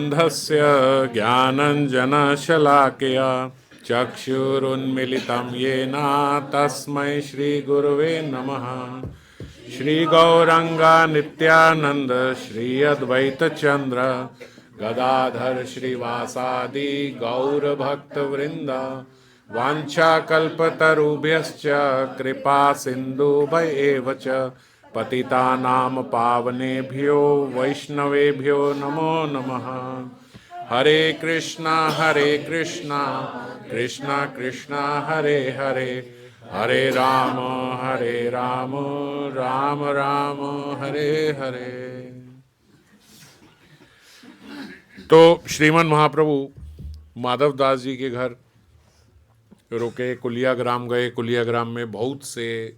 अन्धस्य ज्ञानञ्जनशलाकया चक्षुरुन्मिलितं येन तस्मै श्रीगुरुवे नमः। श्रीगौरंगा नित्यानंद श्री अद्वैत चंद्र गदाधर श्रीवासादि गौरभक्तवृंद वाञ्छाकल्पतरुभ्यश्च कृपा सिन्धुभ्य एव च पतितानां पावनेभ्यो वैष्णवेभ्यो नमो नमः। हरे कृष्णा कृष्णा कृष्णा हरे हरे, हरे राम राम राम हरे हरे। तो श्रीमन महाप्रभु माधव दास जी के घर रुके, कुलिया ग्राम गए। कुलिया ग्राम में बहुत से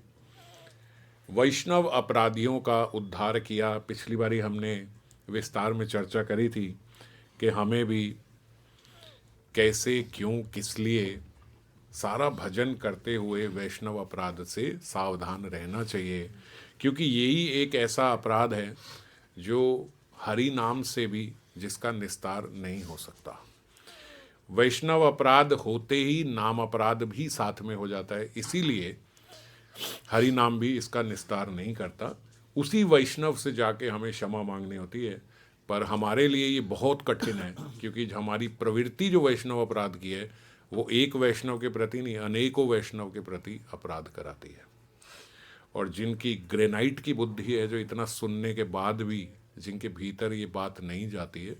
वैष्णव अपराधियों का उद्धार किया। पिछली बारी हमने विस्तार में चर्चा करी थी कि हमें भी कैसे, क्यों, किस लिए सारा भजन करते हुए वैष्णव अपराध से सावधान रहना चाहिए, क्योंकि यही एक ऐसा अपराध है जो हरि नाम से भी जिसका निस्तार नहीं हो सकता। वैष्णव अपराध होते ही नाम अपराध भी साथ में हो जाता है, इसीलिए हरि नाम भी इसका निस्तार नहीं करता। उसी वैष्णव से जाके हमें क्षमा मांगनी होती है, पर हमारे लिए ये बहुत कठिन है, क्योंकि हमारी प्रवृत्ति जो वैष्णव अपराध की है वो एक वैष्णव के प्रति नहीं, अनेकों वैष्णव के प्रति अपराध कराती है। और जिनकी ग्रेनाइट की बुद्धि है, जो इतना सुनने के बाद भी जिनके भीतर ये बात नहीं जाती है,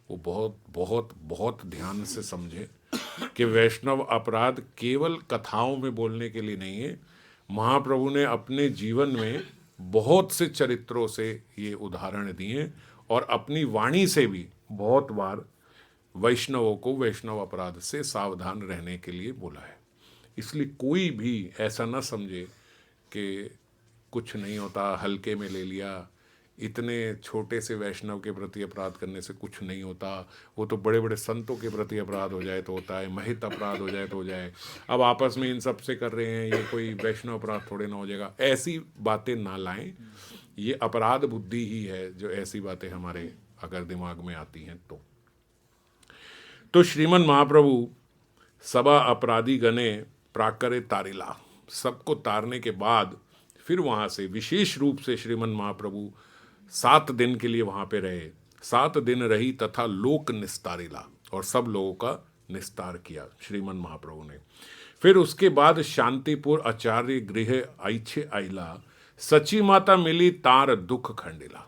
वो बहुत बहुत बहुत ध्यान से समझे कि वैष्णव अपराध केवल कथाओं में बोलने के लिए नहीं है। महाप्रभु ने अपने जीवन में बहुत से चरित्रों से ये उदाहरण दिए और अपनी वाणी से भी बहुत बार वैष्णवों को वैष्णव अपराध से सावधान रहने के लिए बोला है। इसलिए कोई भी ऐसा न समझे कि कुछ नहीं होता, हल्के में ले लिया, इतने छोटे से वैष्णव के प्रति अपराध करने से कुछ नहीं होता, वो तो बड़े बड़े संतों के प्रति अपराध हो जाए तो होता है, महित अपराध हो जाए तो हो जाए, अब आपस में इन सब से कर रहे हैं, ये कोई वैष्णव अपराध थोड़े ना हो जाएगा। ऐसी बातें ना लाएं। ये अपराध बुद्धि ही है जो ऐसी बातें हमारे अगर दिमाग में आती हैं तो श्रीमन महाप्रभु सबा अपराधी गणे प्राकरे तारिला, सबको तारने के बाद फिर वहाँ से विशेष रूप से श्रीमन महाप्रभु 7 दिन के लिए वहाँ पे रहे। 7 दिन रही तथा लोक निस्तारिला, और सब लोगों का निस्तार किया श्रीमन महाप्रभु ने। फिर उसके बाद शांतिपुर आचार्य गृह आइछे आइला, सची माता मिली तार दुख खंडिला।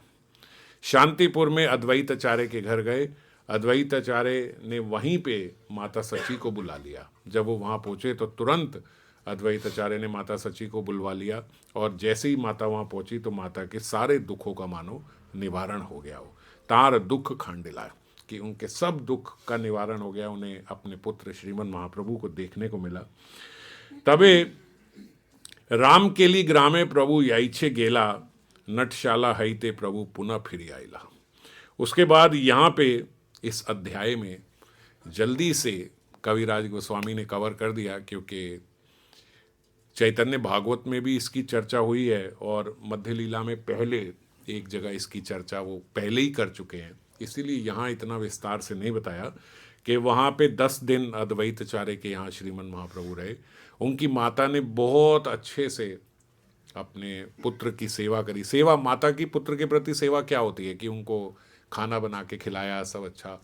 शांतिपुर में अद्वैत आचार्य के घर गए। अद्वैत आचार्य ने वहीं पे माता सची को बुला लिया। जब वो वहाँ पहुँचे तो तुरंत अद्वैत आचार्य ने माता सची को बुलवा लिया, और जैसे ही माता वहाँ पहुँची तो माता के सारे दुखों का मानो निवारण हो गया। हो तार दुख खंडिला, कि उनके सब दुख का निवारण हो गया। उन्हें अपने पुत्र श्रीमन महाप्रभु को देखने को मिला। तबे राम केली ग्रामे प्रभु याइछे गेला, नटशाला हईते प्रभु पुनः फिर आइला। उसके बाद यहाँ पे इस अध्याय में जल्दी से कविराज गोस्वामी ने कवर कर दिया, क्योंकि चैतन्य भागवत में भी इसकी चर्चा हुई है और मध्य लीला में पहले एक जगह इसकी चर्चा वो पहले ही कर चुके हैं। इसीलिए यहाँ इतना विस्तार से नहीं बताया कि वहाँ पे 10 दिन अद्वैत आचार्य के यहाँ श्रीमन महाप्रभु रहे। उनकी माता ने बहुत अच्छे से अपने पुत्र की सेवा करी। सेवा माता की पुत्र के प्रति सेवा क्या होती है कि उनको खाना बना के खिलाया, सब अच्छा।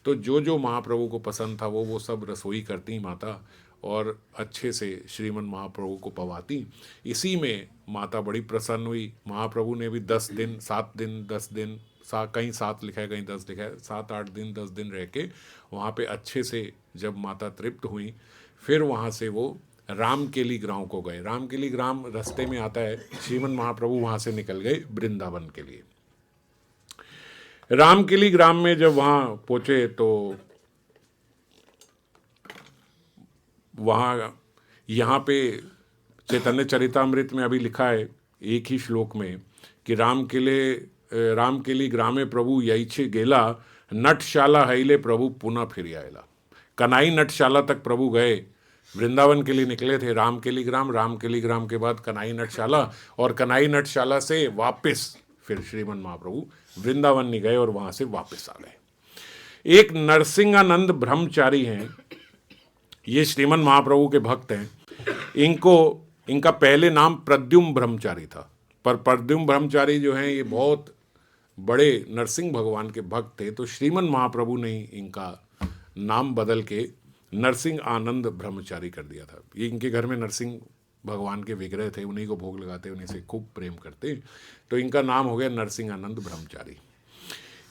तो जो जो महाप्रभु को पसंद था वो सब रसोई करती माता, और अच्छे से श्रीमन महाप्रभु को पवाती। इसी में माता बड़ी प्रसन्न हुई। महाप्रभु ने भी 10 दिन 7 दिन 10 दिन कहीं 7 लिखा है, कहीं 10 लिखा है, 7-8 दिन 10 दिन रह के वहाँ पे अच्छे से जब माता तृप्त हुई, फिर वहाँ से वो रामकेली ग्राम को गए। रामकेली ग्राम रास्ते में आता है। श्रीमन महाप्रभु वहाँ से निकल गए वृंदावन के लिए। रामकेली ग्राम में जब वहाँ पहुँचे तो वहाँ यहाँ पे चैतन्य चरितामृत में अभी लिखा है एक ही श्लोक में कि रामकेली ग्रामे प्रभु याइछे गेला, नटशाला हईले प्रभु पुनः फिर आयला। कनाई नटशाला तक प्रभु गए। वृंदावन के लिए निकले थे रामकेली ग्राम के बाद कनाई नटशाला, और कनाई नटशाला से वापस फिर श्रीमन महाप्रभु वृंदावन नहीं गए और वहाँ से वापस आ गए। एक नरसिंहानंद ब्रह्मचारी हैं, ये श्रीमन महाप्रभु के भक्त हैं। इनका पहले नाम प्रद्युम्न ब्रह्मचारी था, पर प्रद्युम्न ब्रह्मचारी जो हैं ये बहुत बड़े नरसिंह भगवान के भक्त थे, तो श्रीमन महाप्रभु ने इनका नाम बदल के नरसिंह आनंद ब्रह्मचारी कर दिया था। ये इनके घर में नरसिंह भगवान के विग्रह थे, उन्हीं को भोग लगाते, उन्हीं से खूब प्रेम करते, तो इनका नाम हो गया नरसिंह आनंद ब्रह्मचारी।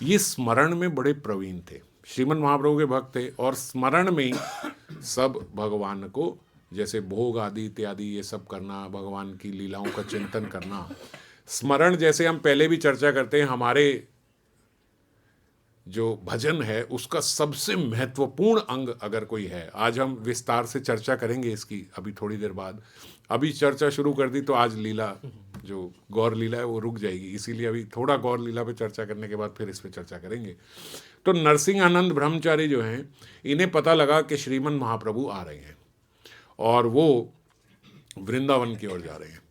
ये स्मरण में बड़े प्रवीण थे, श्रीमन महाप्रभु के भक्त थे, और स्मरण में ही सब भगवान को जैसे भोग आदि इत्यादि ये सब करना, भगवान की लीलाओं का चिंतन करना, स्मरण जैसे हम पहले भी चर्चा करते हैं, हमारे जो भजन है उसका सबसे महत्वपूर्ण अंग अगर कोई है, आज हम विस्तार से चर्चा करेंगे इसकी अभी थोड़ी देर बाद। अभी चर्चा शुरू कर दी तो आज लीला जो गौर लीला है वो रुक जाएगी, इसीलिए अभी थोड़ा गौर लीला पे चर्चा करने के बाद फिर इस पे चर्चा करेंगे। तो नरसिंह आनंद ब्रह्मचारी जो हैं, इन्हें पता लगा कि श्रीमन महाप्रभु आ रहे हैं और वो वृंदावन की ओर जा रहे हैं।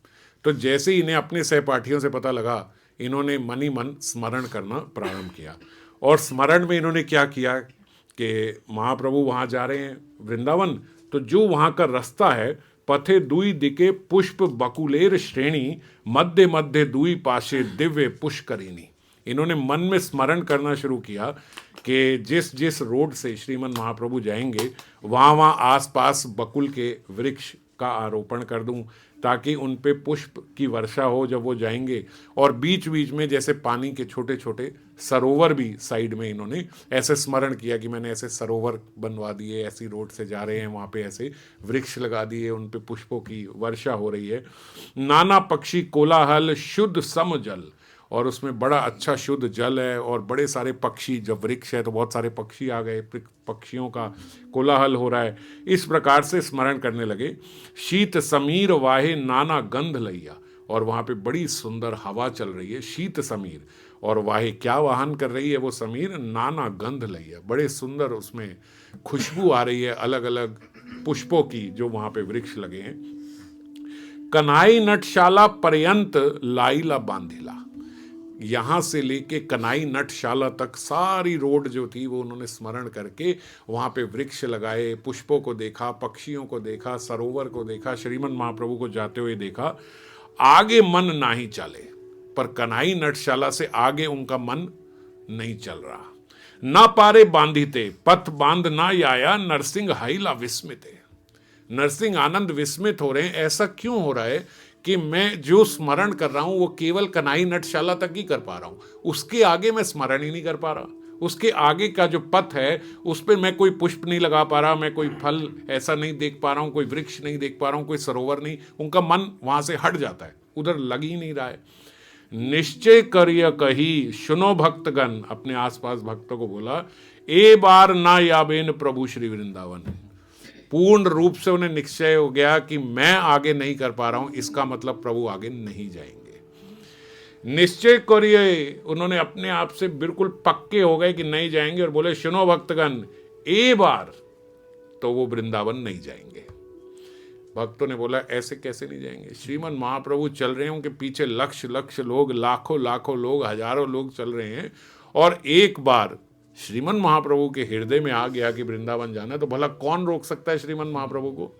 तो जैसे ही इन्हें अपने सहपाठियों से पता लगा, इन्होंने मन ही मन स्मरण करना प्रारंभ किया। और स्मरण में इन्होंने क्या किया कि महाप्रभु वहाँ जा रहे हैं वृंदावन, तो जो वहाँ का रास्ता है, पथे दुई दिके पुष्प बकुलेर श्रेणी, मध्य मध्य दुई पाशे दिव्य पुष्करिणी। इन्होंने मन में स्मरण करना शुरू किया कि जिस जिस रोड से श्रीमन महाप्रभु जाएंगे वहाँ वहाँ आसपास बकुल के वृक्ष का आरोपण कर दूं, ताकि उन पे पुष्प की वर्षा हो जब वो जाएंगे। और बीच बीच में जैसे पानी के छोटे छोटे सरोवर भी साइड में इन्होंने ऐसे स्मरण किया कि मैंने ऐसे सरोवर बनवा दिए, ऐसी रोड से जा रहे हैं, वहाँ पे ऐसे वृक्ष लगा दिए, उन पे पुष्पों की वर्षा हो रही है। नाना पक्षी कोलाहल शुद्ध सम जल, और उसमें बड़ा अच्छा शुद्ध जल है और बड़े सारे पक्षी, जब वृक्ष है तो बहुत सारे पक्षी आ गए, पक्षियों का कोलाहल हो रहा है। इस प्रकार से स्मरण करने लगे। शीत समीर वाहे नाना गंध लैया, और वहाँ पे बड़ी सुंदर हवा चल रही है, शीत समीर, और वाहे क्या वाहन कर रही है वो समीर, नाना गंध लैया, बड़े सुंदर उसमें खुशबू आ रही है अलग अलग पुष्पों की जो वहाँ पे वृक्ष लगे हैं। कनाई नटशाला पर्यंत लाइला बांधिला, यहाँ से लेके कनाई नटशाला तक सारी रोड जो थी वो उन्होंने स्मरण करके वहाँ पे वृक्ष लगाए, पुष्पों को देखा, पक्षियों को देखा, सरोवर को देखा, श्रीमन महाप्रभु को जाते हुए देखा। आगे मन ना ही चले, पर कनाई नटशाला से आगे उनका मन नहीं चल रहा। ना पारे बांधिते पथ बांध ना आया, नरसिंह हाइला विस्मिते। नरसिंह आनंद विस्मित हो रहे हैं, ऐसा क्यों हो रहा है कि मैं जो स्मरण कर रहा हूं वो केवल कनाई नटशाला तक ही कर पा रहा हूं, उसके आगे मैं स्मरण ही नहीं कर पा रहा। उसके आगे का जो पथ है उस पर मैं कोई पुष्प नहीं लगा पा रहा, मैं कोई फल ऐसा नहीं देख पा रहा हूं, कोई वृक्ष नहीं देख पा रहा हूं, कोई सरोवर नहीं। उनका मन वहां से हट जाता है, उधर लग ही नहीं रहा है। निश्चय करिय कही सुनो भक्तगण, अपने आसपास भक्तों को बोला, ए बार ना याबेन प्रभु श्री वृंदावन। पूर्ण रूप से उन्हें निश्चय हो गया कि मैं आगे नहीं कर पा रहा हूं, इसका मतलब प्रभु आगे नहीं जाएंगे। निश्चय करिए, उन्होंने अपने आप से बिल्कुल पक्के हो गए कि नहीं जाएंगे, और बोले सुनो भक्तगण, ए बार तो वो वृंदावन नहीं जाएंगे। भक्तों ने बोला ऐसे कैसे नहीं जाएंगे, श्रीमन महाप्रभु चल रहे हैं, उनके पीछे लक्ष लक्ष लोग, लाखों लाखों लोग, हजारों लोग चल रहे हैं, और एक बार श्रीमन महाप्रभु के हृदय में आ गया कि वृंदावन जाना है, तो भला कौन रोक सकता है श्रीमन महाप्रभु को।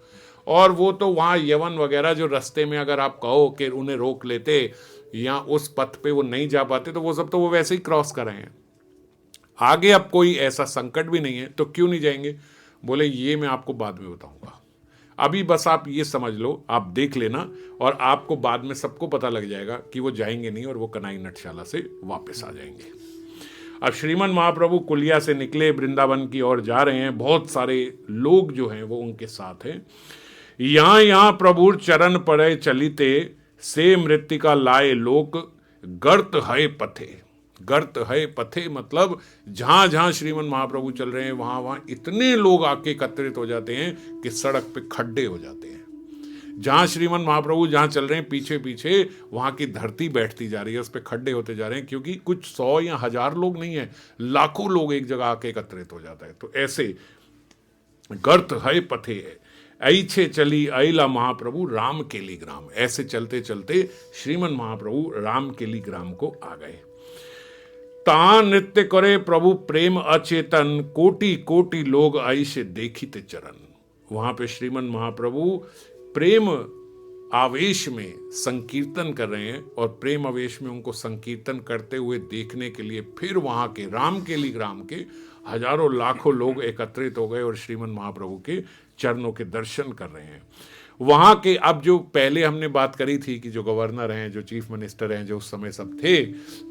और वो तो वहाँ यवन वगैरह जो रास्ते में अगर आप कहो कि उन्हें रोक लेते या उस पथ पे वो नहीं जा पाते, तो वो सब तो वो वैसे ही क्रॉस कर रहे हैं। आगे अब कोई ऐसा संकट भी नहीं है, तो क्यों नहीं जाएंगे। बोले ये मैं आपको बाद में बताऊंगा, अभी बस आप ये समझ लो, आप देख लेना, और आपको बाद में सबको पता लग जाएगा कि वो जाएंगे नहीं और वो कनाई नटशाला से वापस आ जाएंगे। अब श्रीमन महाप्रभु कुलिया से निकले, वृंदावन की ओर जा रहे हैं, बहुत सारे लोग जो हैं वो उनके साथ हैं। यहाँ यहाँ प्रभु चरण पड़े चलिते, से मृत्तिका लाए लोक, गर्त है पथे। गर्त है पथे मतलब जहां जहां श्रीमन महाप्रभु चल रहे हैं वहां वहां इतने लोग आके एकत्रित हो जाते हैं कि सड़क पे खड्डे हो जाते हैं। जहां श्रीमन महाप्रभु जहां चल रहे हैं पीछे पीछे वहां की धरती बैठती जा रही है, उस पर खड्डे होते जा रहे हैं, क्योंकि कुछ 100 या 1000 लोग नहीं है, लाखों लोग एक जगह आके एकत्रित हो जाता है। तो ऐसे गर्त है पथे है, ऐछे चली अला महाप्रभु राम केली ग्राम। ऐसे चलते चलते श्रीमन महाप्रभु राम केली ग्राम को आ गए। ता नृत्य करे प्रभु प्रेम अचेतन, कोटि कोटि लोग ऐसे देखिते चरण। वहां पे श्रीमन महाप्रभु प्रेम आवेश में संकीर्तन कर रहे हैं, और प्रेम आवेश में उनको संकीर्तन करते हुए देखने के लिए फिर वहां के रामकेली ग्राम के हजारों लाखों लोग एकत्रित हो गए और श्रीमन महाप्रभु के चरणों के दर्शन कर रहे हैं। वहां के, अब जो पहले हमने बात करी थी कि जो गवर्नर हैं, जो चीफ मिनिस्टर हैं, जो उस समय सब थे,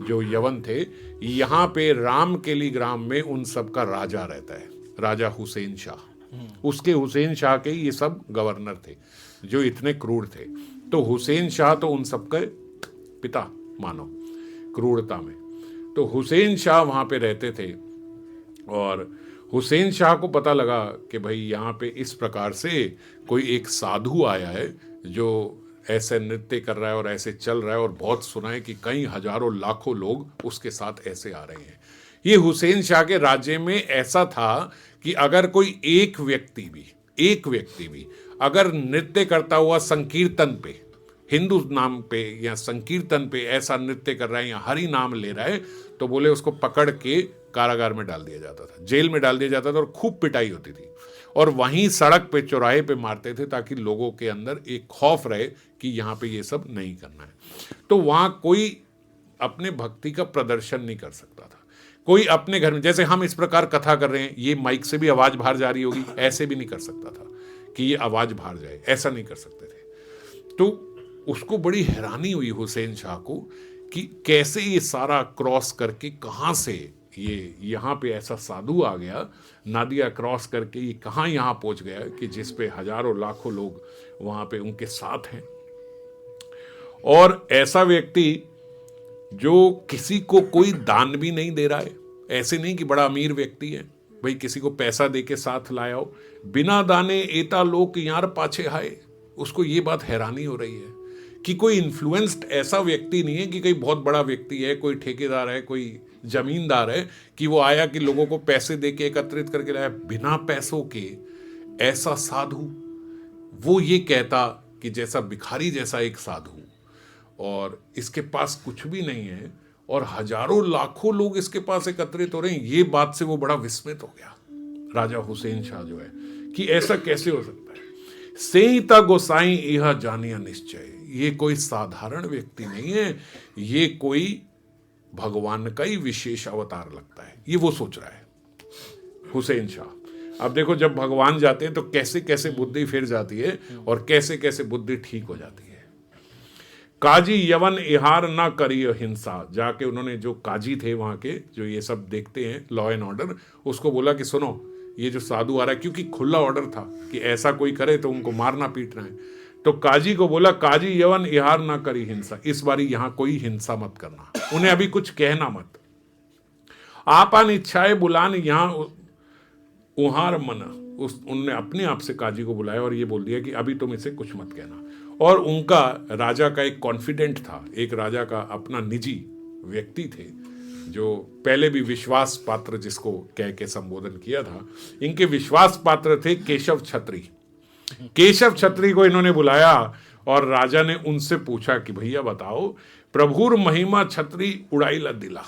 जो यवन थे, यहाँ पे रामकेली ग्राम में उन सब का राजा रहता है, राजा हुसैन शाह। उसके हुसैन शाह के ये सब गवर्नर थे जो इतने क्रूर थे। तो हुसैन शाह तो उन सबके पिता मानो क्रूरता में। तो हुसैन शाह वहाँ पे रहते थे, और हुसैन शाह को पता लगा कि भाई यहाँ पे इस प्रकार से कोई एक साधु आया है जो ऐसे नृत्य कर रहा है और ऐसे चल रहा है, और बहुत सुना है कि कई हजारों लाखों लोग उसके साथ ऐसे आ रहे हैं। ये हुसैन शाह के राज्य में ऐसा था कि अगर कोई एक व्यक्ति भी अगर नृत्य करता हुआ संकीर्तन पे, हिंदू नाम पे या संकीर्तन पे ऐसा नृत्य कर रहा है या हरि नाम ले रहा है, तो बोले उसको पकड़ के कारागार में डाल दिया जाता था, जेल में डाल दिया जाता था, और खूब पिटाई होती थी। और वहीं सड़क पे, चौराहे पे मारते थे, ताकि लोगों के अंदर एक खौफ रहे कि यहाँ पे ये सब नहीं करना है। तो वहाँ कोई अपने भक्ति का प्रदर्शन नहीं कर सकता था। कोई अपने घर में, जैसे हम इस प्रकार कथा कर रहे हैं, ये माइक से भी आवाज बाहर जा रही होगी, ऐसे भी नहीं कर सकता था कि ये आवाज बाहर जाए, ऐसा नहीं कर सकते थे। तो उसको बड़ी हैरानी हुई हुसैन शाह को कि कैसे ये सारा क्रॉस करके, कहाँ से ये यहाँ पे ऐसा साधु आ गया, नादिया क्रॉस करके ये कहाँ यहाँ पहुँच गया कि जिस पे हजारों लाखों लोग वहाँ पे उनके साथ हैं। और ऐसा व्यक्ति जो किसी को कोई दान भी नहीं दे रहा है, ऐसे नहीं कि बड़ा अमीर व्यक्ति है, भाई किसी को पैसा दे के साथ लाया हो, बिना दाने एता लोग यार पाछे हाय। उसको ये बात हैरानी हो रही है कि कोई इन्फ्लुएंस्ड ऐसा व्यक्ति नहीं है कि कोई बहुत बड़ा व्यक्ति है, कोई ठेकेदार है, कोई जमींदार है, कि वो आया कि लोगों को पैसे दे के एकत्रित करके लाया। बिना पैसों के ऐसा साधु, वो ये कहता कि जैसा भिखारी जैसा एक साधु, और इसके पास कुछ भी नहीं है, और हजारों लाखों लोग इसके पास एकत्रित हो रहे हैं। ये बात से वो बड़ा विस्मित हो गया, राजा हुसैन शाह जो है, कि ऐसा कैसे हो सकता है। सेता गोसाई यह जानिया निश्चय, ये कोई साधारण व्यक्ति नहीं है, ये कोई भगवान का ही विशेष अवतार लगता है, ये वो सोच रहा है हुसैन शाह। अब देखो, जब भगवान जाते हैं तो कैसे कैसे बुद्धि फिर जाती है, और कैसे कैसे बुद्धि ठीक हो जाती है। काजी यवन इहार ना करियो हिंसा, जाके उन्होंने, जो काजी थे वहाँ के, जो ये सब देखते हैं लॉ एंड ऑर्डर, उसको बोला कि सुनो, ये जो साधु आ रहा है, क्योंकि खुला ऑर्डर था कि ऐसा कोई करे तो उनको मारना पीटना है, तो काजी को बोला, काजी यवन इहार ना करी हिंसा, इस बारी यहाँ कोई हिंसा मत करना, उन्हें अभी कुछ कहना मत। आपन इच्छाएं बुलान यहाँ उहार मना, उनने अपने आप से काजी को बुलाया और ये बोल दिया कि अभी तुम इसे कुछ मत कहना। और उनका, राजा का एक कॉन्फिडेंट था, एक राजा का अपना निजी व्यक्ति थे, जो पहले भी विश्वास पात्र जिसको कह के संबोधन किया था, इनके विश्वास पात्र थे केशव छत्री। केशव छत्री को इन्होंने बुलाया और राजा ने उनसे पूछा कि भैया बताओ, प्रभुर महिमा छत्री उड़ाई ला दिला।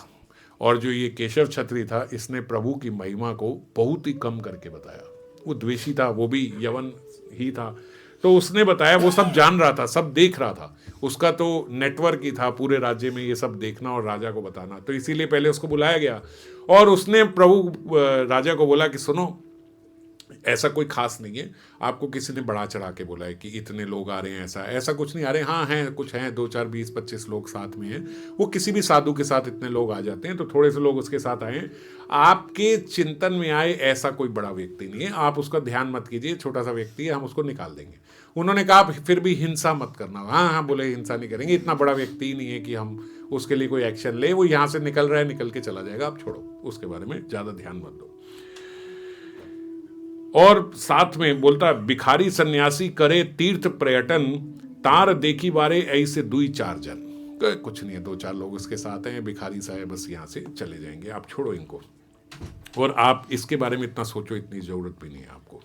और जो ये केशव छत्री था, इसने प्रभु की महिमा को बहुत ही कम करके बताया। वो द्वेषी था, वो भी यवन ही था, तो उसने बताया, वो सब जान रहा था, सब देख रहा था, उसका तो नेटवर्क ही था पूरे राज्य में ये सब देखना और राजा को बताना, तो इसीलिए पहले उसको बुलाया गया। और उसने प्रभु राजा को बोला कि सुनो, ऐसा कोई खास नहीं है, आपको किसी ने बढ़ा चढ़ा के बोला है कि इतने लोग आ रहे हैं, ऐसा कुछ नहीं आ रहे। हाँ हैं, कुछ हैं, 2 4 20 25 लोग साथ में हैं। वो किसी भी साधु के साथ इतने लोग आ जाते हैं, तो थोड़े से लोग उसके साथ आए हैं। आपके चिंतन में आए ऐसा कोई बड़ा व्यक्ति नहीं है, आप उसका ध्यान मत कीजिए, छोटा सा व्यक्ति है, हम उसको निकाल देंगे। उन्होंने कहा फिर भी हिंसा मत करना। हाँ हाँ बोले, हिंसा नहीं करेंगे, इतना बड़ा व्यक्ति ही नहीं है कि हम उसके लिए कोई एक्शन ले। वो यहाँ से निकल रहा है, निकल के चला जाएगा, आप छोड़ो, उसके बारे में ज़्यादा ध्यान मत दो। और साथ में बोलता, भिखारी सन्यासी करे तीर्थ पर्यटन, तार देखी बारे ऐसे 2-4 जन। कुछ नहीं है, 2-4 लोग उसके साथ हैं, भिखारी साहब बस यहाँ से चले जाएंगे, आप छोड़ो इनको, और आप इसके बारे में इतना सोचो, इतनी ज़रूरत भी नहीं है आपको।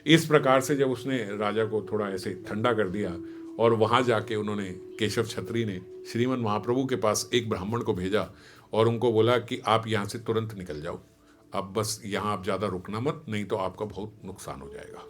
इस प्रकार से जब उसने राजा को थोड़ा ऐसे ठंडा कर दिया, और वहाँ जाके उन्होंने, केशव छत्री ने श्रीमन महाप्रभु के पास एक ब्राह्मण को भेजा और उनको बोला कि आप यहाँ से तुरंत निकल जाओ, अब बस यहाँ आप ज़्यादा रुकना मत, नहीं तो आपका बहुत नुकसान हो जाएगा।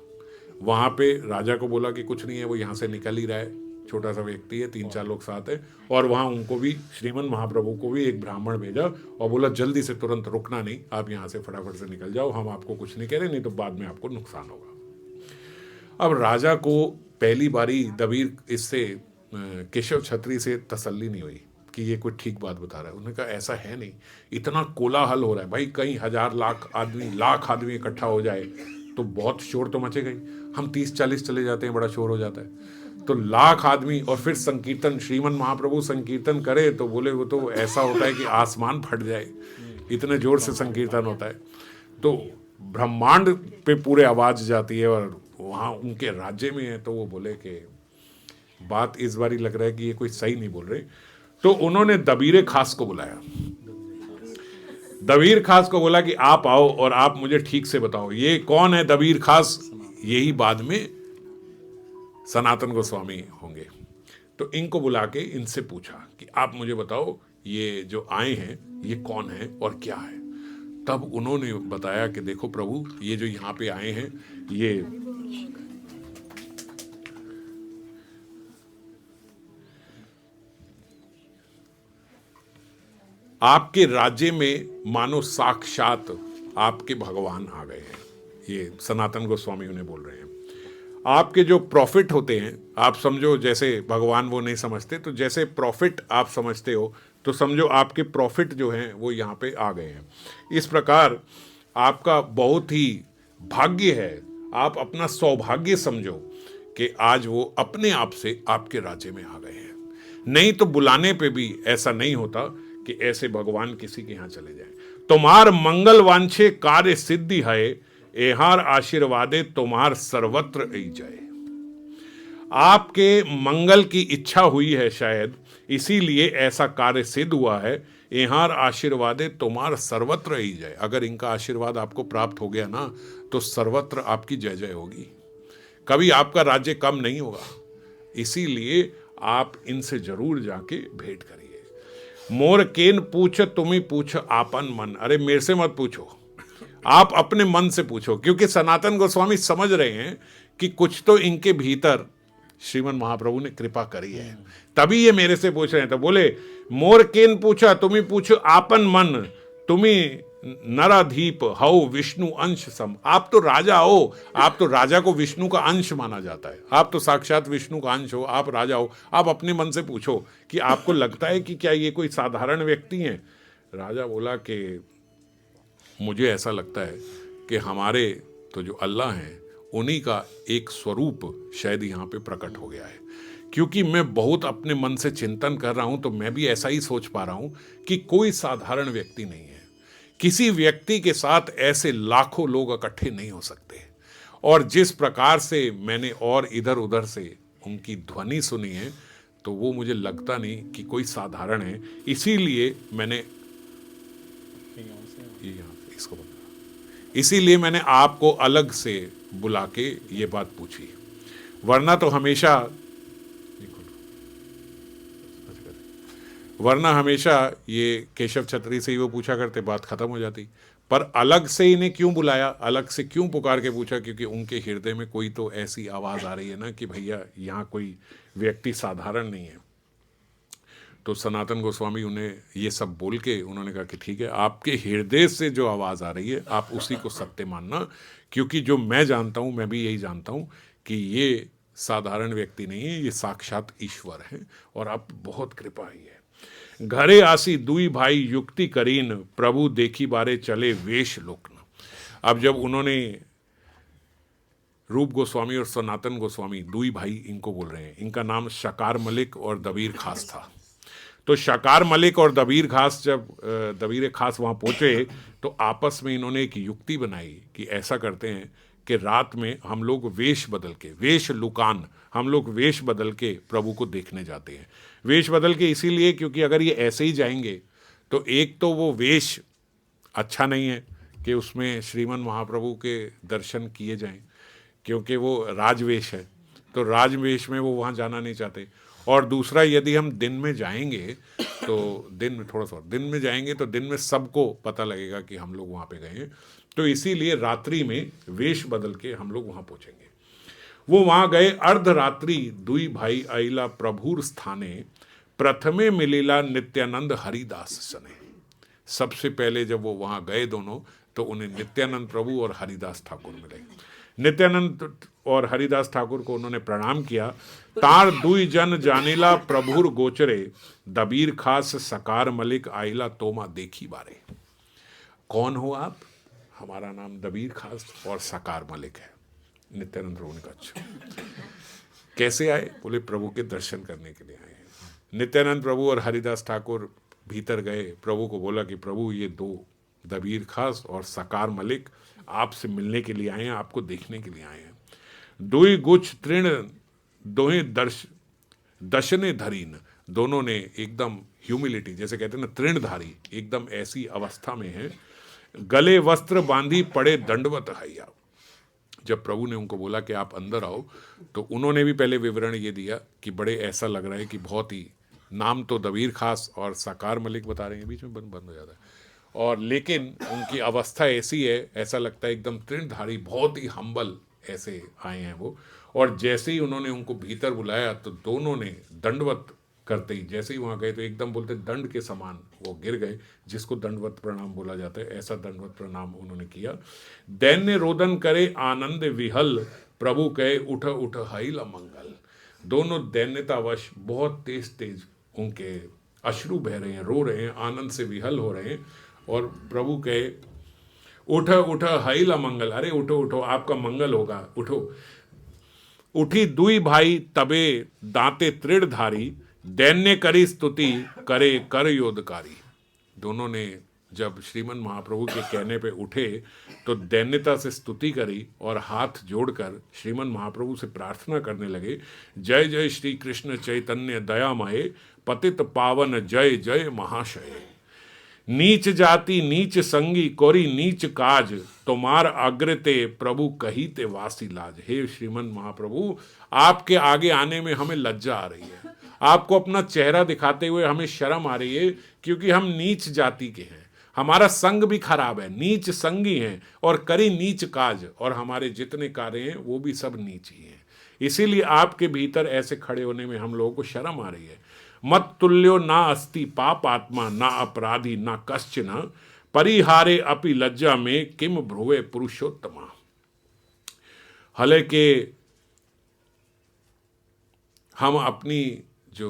वहाँ पे राजा को बोला कि कुछ नहीं है, वो यहाँ से निकल ही रहा है, छोटा सा व्यक्ति है, 3-4 लोग साथ है। और वहाँ उनको भी, श्रीमन महाप्रभु को भी एक ब्राह्मण भेजा और बोला जल्दी से, तुरंत रुकना नहीं, आप यहाँ से फटाफट से निकल जाओ, हम आपको कुछ नहीं कह रहे, नहीं तो बाद में आपको नुकसान होगा। अब राजा को पहली बारी दबीर इससे केशव छत्री से तसल्ली नहीं हुई कि ये कोई ठीक बात बता रहा है। उन्होंने कहा ऐसा है नहीं, इतना कोलाहल हो रहा है भाई, कई हजार लाख आदमी इकट्ठा हो जाए तो बहुत शोर तो मचेगा ही। हम 30-40 चले जाते हैं, बड़ा शोर हो जाता है, तो लाख आदमी, और फिर संकीर्तन, श्रीमन महाप्रभु संकीर्तन करे तो बोले वो तो ऐसा होता है कि आसमान फट जाए, इतने जोर से संकीर्तन होता है, तो ब्रह्मांड पे पूरे आवाज जाती है, और वहाँ उनके राज्य में है। तो वो बोले कि बात इस बारी लग रहा है कि ये कोई सही नहीं बोल रहे। तो उन्होंने दबीर खास को बुलाया, दबीर खास को बोला कि आप आओ और आप मुझे ठीक से बताओ ये कौन है दबीर खास। यही बाद में सनातन गोस्वामी होंगे। तो इनको बुला के इनसे पूछा कि आप मुझे बताओ ये जो आए हैं ये कौन है और क्या है। तब उन्होंने बताया कि देखो प्रभु, ये जो यहाँ पे आए हैं ये आपके राज्य में मानो साक्षात आपके भगवान आ गए हैं। ये सनातन गोस्वामी उन्हें बोल रहे हैं। आपके जो प्रॉफिट होते हैं, आप समझो जैसे भगवान वो नहीं समझते, तो जैसे प्रॉफिट आप समझते हो तो समझो आपके प्रॉफिट जो हैं वो यहाँ पे आ गए हैं। इस प्रकार आपका बहुत ही भाग्य है, आप अपना सौभाग्य समझो कि आज वो अपने आप से आपके राज्य में आ गए हैं। नहीं तो बुलाने पे भी ऐसा नहीं होता कि ऐसे भगवान किसी के यहाँ चले जाएं। तुम्हार मंगल वांछे कार्य सिद्धि है, एहार आशीर्वादे तुम्हार सर्वत्र आई जाए। आपके मंगल की इच्छा हुई है शायद, इसीलिए ऐसा कार्य सिद्ध हुआ है। एहार आशीर्वादे तुम्हार सर्वत्र आई जाए। अगर इनका आशीर्वाद आपको प्राप्त हो गया ना, तो सर्वत्र आपकी जय जय होगी, कभी आपका राज्य कम नहीं होगा। इसीलिए आप इनसे जरूर जाके भेंट करिए। मोर केन पूछ तुम्हें पूछ आपन मन। अरे मेरे से मत पूछो, आप अपने मन से पूछो, क्योंकि सनातन गोस्वामी समझ रहे हैं कि कुछ तो इनके भीतर श्रीमन महाप्रभु ने कृपा करी है, तभी ये मेरे से पूछ रहे हैं। तो बोले मोर केन पूछा तुम्हें पूछ आपन मन, तुम्हें नराधीप हो विष्णु अंश सम। आप तो राजा हो, आप तो राजा को विष्णु का अंश माना जाता है, आप तो साक्षात विष्णु का अंश हो, आप राजा हो। आप अपने मन से पूछो कि आपको लगता है कि क्या ये कोई साधारण व्यक्ति हैं। राजा बोला कि मुझे ऐसा लगता है कि हमारे तो जो अल्लाह हैं उन्हीं का एक स्वरूप शायद यहाँ पे प्रकट हो गया है, क्योंकि मैं बहुत अपने मन से चिंतन कर रहा हूँ तो मैं भी ऐसा ही सोच पा रहा हूँ कि कोई साधारण व्यक्ति नहीं है। किसी व्यक्ति के साथ ऐसे लाखों लोग इकट्ठे नहीं हो सकते। और जिस प्रकार से मैंने और इधर उधर से उनकी ध्वनि सुनी है, तो वो मुझे लगता नहीं कि कोई साधारण है। इसीलिए मैंने इसीलिए मैंने आपको अलग से बुला के ये बात पूछी, वरना तो हमेशा ये केशव छत्री से ही वो पूछा करते, बात खत्म हो जाती। पर अलग से इन्हें क्यों बुलाया, अलग से क्यों पुकार के पूछा, क्योंकि उनके हृदय में कोई तो ऐसी आवाज़ आ रही है ना कि भैया यहाँ कोई व्यक्ति साधारण नहीं है। तो सनातन गोस्वामी उन्हें ये सब बोल के उन्होंने कहा कि ठीक है, आपके हृदय से जो आवाज़ आ रही है आप उसी को सत्य मानना, क्योंकि जो मैं जानता हूँ, मैं भी यही जानता हूँ कि ये साधारण व्यक्ति नहीं है, ये साक्षात ईश्वर है और आप बहुत कृपा ही है। घरे आसी दुई भाई युक्ति करीन, प्रभु देखी बारे चले वेश लोकन। अब जब उन्होंने रूप गोस्वामी और सनातन गोस्वामी दुई भाई इनको बोल रहे हैं, इनका नाम शकार मलिक और दबीर खास था। तो शकार मलिक और दबीर खास जब दबीर खास वहाँ पहुँचे तो आपस में इन्होंने एक युक्ति बनाई कि ऐसा करते हैं कि रात में हम लोग वेश बदल के, वेश लुकान, हम लोग वेश बदल के प्रभु को देखने जाते हैं। वेश बदल के इसीलिए क्योंकि अगर ये ऐसे ही जाएंगे तो एक तो वो वेश अच्छा नहीं है कि उसमें श्रीमन महाप्रभु के दर्शन किए जाएं, क्योंकि वो राजवेश है, तो राजवेश में वो वहाँ जाना नहीं चाहते। और दूसरा, यदि हम दिन में जाएंगे तो दिन में थोड़ा सा दिन में जाएंगे तो दिन में सबको पता लगेगा कि हम लोग वहाँ पे गए हैं। तो इसीलिए रात्रि में वेश बदल के हम लोग वहाँ पहुँचेंगे। वो वहाँ गए, अर्धरात्रि दुई भाई आइला प्रभुर स्थाने, प्रथमे मिलिला नित्यानंद हरिदास सने। सबसे पहले जब वो वहाँ गए दोनों, तो उन्हें नित्यानंद प्रभु और हरिदास ठाकुर मिले। नित्यानंद और हरिदास ठाकुर को उन्होंने प्रणाम किया। तार दुई जन जानिला प्रभुर गोचरे, दबीर खास सकार मलिक आइला तोमा देखी बारे। कौन हो आप? हमारा नाम दबीर खास और सकार मलिक है। नित्यानंद प्रभु ने कहा अच्छा, कैसे आए? बोले प्रभु के दर्शन करने के लिए आए हैं। नित्यानंद प्रभु और हरिदास ठाकुर भीतर गए, प्रभु को बोला कि प्रभु ये दो दबीर खास और सकार मलिक आपसे मिलने के लिए आए हैं, आपको देखने के लिए आए हैं। दुई गुच्छ तृण दोहे दशने धरीन, दोनों ने एकदम ह्यूमिलिटी, जैसे कहते हैं ना तृणधारी, एकदम ऐसी अवस्था में है। गले वस्त्र बांधी पड़े दंडवत हैया। जब प्रभु ने उनको बोला कि आप अंदर आओ, तो उन्होंने भी पहले विवरण ये दिया कि बड़े ऐसा लग रहा है कि बहुत ही, नाम तो दबीर खास और सकार मलिक बता रहे हैं, बीच में बंद हो जाता है, और लेकिन उनकी अवस्था ऐसी है, ऐसा लगता है एकदम तृणधारी, बहुत ही हम्बल ऐसे आए हैं वो। और जैसे ही उन्होंने उनको भीतर बुलाया तो दोनों ने दंडवत करते ही, जैसे ही वहाँ गए तो एकदम बोलते दंड के समान वो गिर गए, जिसको दंडवत प्रणाम बोला जाता है, ऐसा दंडवत प्रणाम उन्होंने किया। दैन्य रोदन करे आनंद विहल, प्रभु कहे उठ उठ हाइला मंगल। दोनों दैन्यतावश बहुत तेज तेज उनके अश्रु बह रहे हैं, रो रहे हैं, आनंद से विहल हो रहे हैं, और प्रभु कहे उठ उठ हाइला मंगल, अरे उठो उठो, आपका मंगल होगा, उठो। उठी दुई भाई तबे दांते तृणधारी, दैन्य करी स्तुति करे कर योधकारी। दोनों ने जब श्रीमन महाप्रभु के कहने पे उठे तो दैन्यता से स्तुति करी और हाथ जोड़कर श्रीमन महाप्रभु से प्रार्थना करने लगे, जय जय श्री कृष्ण चैतन्य दयामय, पतित पावन जय जय महाशय। नीच जाति नीच संगी कोरी नीच काज, तुम्हार अग्रते प्रभु कही ते वासी लाज। हे श्रीमन महाप्रभु, आपके आगे आने में हमें लज्जा आ रही है, आपको अपना चेहरा दिखाते हुए हमें शर्म आ रही है, क्योंकि हम नीच जाति के हैं, हमारा संग भी खराब है, नीच संगी हैं, और करी नीच काज, और हमारे जितने कार्य हैं वो भी सब नीच ही हैं। इसीलिए आपके भीतर ऐसे खड़े होने में हम लोगों को शर्म आ रही है। मत तुल्यो ना अस्ति पाप आत्मा, ना अपराधी ना कश्चिन, परिहारे अपि लज्जा में किम भ्रुवे पुरुषोत्तमा। हालांकि हम अपनी जो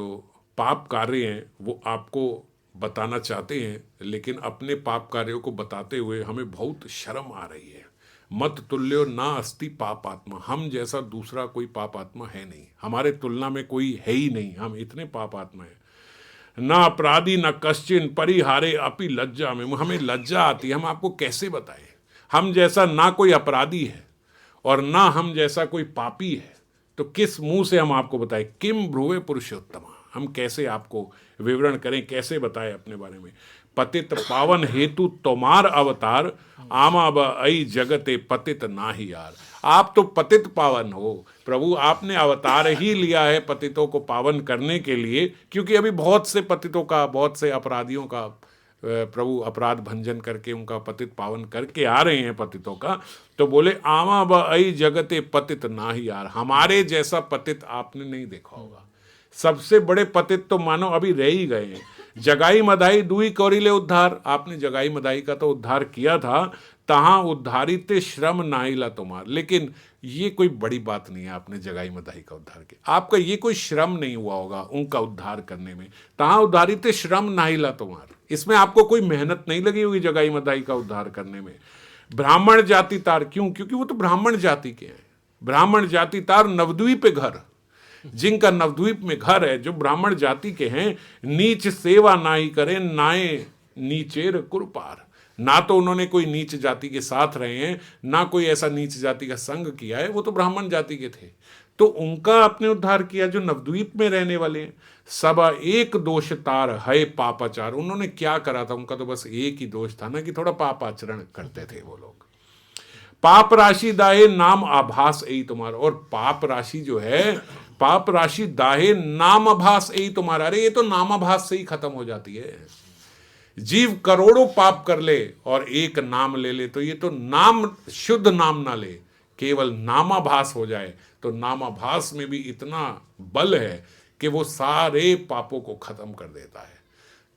पाप कार्य हैं वो आपको बताना चाहते हैं, लेकिन अपने पाप कार्यों को बताते हुए हमें बहुत शर्म आ रही है। मत तुल्यो ना अस्ति पाप आत्मा, हम जैसा दूसरा कोई पाप आत्मा है नहीं, हमारे तुलना में कोई है ही नहीं, हम इतने पाप आत्मा है। ना अपराधी ना कश्चिन, परिहारे अपि लज्जा में, हमें लज्जा आती है, हम आपको कैसे बताएं, हम जैसा ना कोई अपराधी है और ना हम जैसा कोई पापी है, तो किस मुंह से हम आपको बताएं। किम भ्रुवे पुरुषोत्तमा, हम कैसे आपको विवरण करें, कैसे बताएं अपने बारे में। पतित पावन हेतु तोमार अवतार, आमा बई जगते पतित नाही यार। आप तो पतित पावन हो प्रभु, आपने अवतार ही लिया है पतितों को पावन करने के लिए, क्योंकि अभी बहुत से पतितों का, बहुत से अपराधियों का प्रभु अपराध भंजन करके उनका पतित पावन करके आ रहे हैं पतितों का। तो बोले आमा बई जगते पतित नाही यार, हमारे जैसा पतित आपने नहीं देखा होगा। सबसे बड़े पतित तो मानो अभी रह ही गए हैं। जगाई मदाई दुई कौरिले उद्धार, आपने जगाई मदाई का तो उद्धार किया था, तहां उद्धारित श्रम नाहिला तुम्हार। लेकिन ये कोई बड़ी बात नहीं है, आपने जगाई मदाई का उद्धार किया, आपका ये कोई श्रम नहीं हुआ होगा उनका उद्धार करने में। तहां उद्धारित श्रम नाहिला तुम्हार, इसमें आपको कोई मेहनत नहीं लगी होगी जगाई मदाई का उद्धार करने में। ब्राह्मण जाति तार, क्यों? क्योंकि वो तो ब्राह्मण जाति के हैं। ब्राह्मण जाति तार नवद्वीप घर, जिनका नवद्वीप में घर है, जो ब्राह्मण जाति के हैं, नीच सेवा ना ही करें नाए नीचेर कुरपार। ना तो उन्होंने कोई नीच जाति के साथ रहे हैं, ना कोई ऐसा नीच जाति का संग किया है, वो तो ब्राह्मण जाति के थे, तो उनका आपने उद्धार किया जो नवद्वीप में रहने वाले हैं। सब एक दोष तार है पापाचार, उन्होंने क्या करा था, उनका तो बस एक ही दोष था ना कि थोड़ा पाप आचरण करते थे वो लोग। पाप राशि दाए नाम आभास यही तुम्हारा, और पाप राशि जो है पाप राशि दाहे नामाभास यही तुम्हारा। अरे ये तो नामाभास से ही खत्म हो जाती है। जीव करोड़ों पाप कर ले और एक नाम ले ले तो ये तो नाम शुद्ध नाम ना ले, केवल नामाभास हो जाए तो नामाभास में भी इतना बल है कि वो सारे पापों को खत्म कर देता है।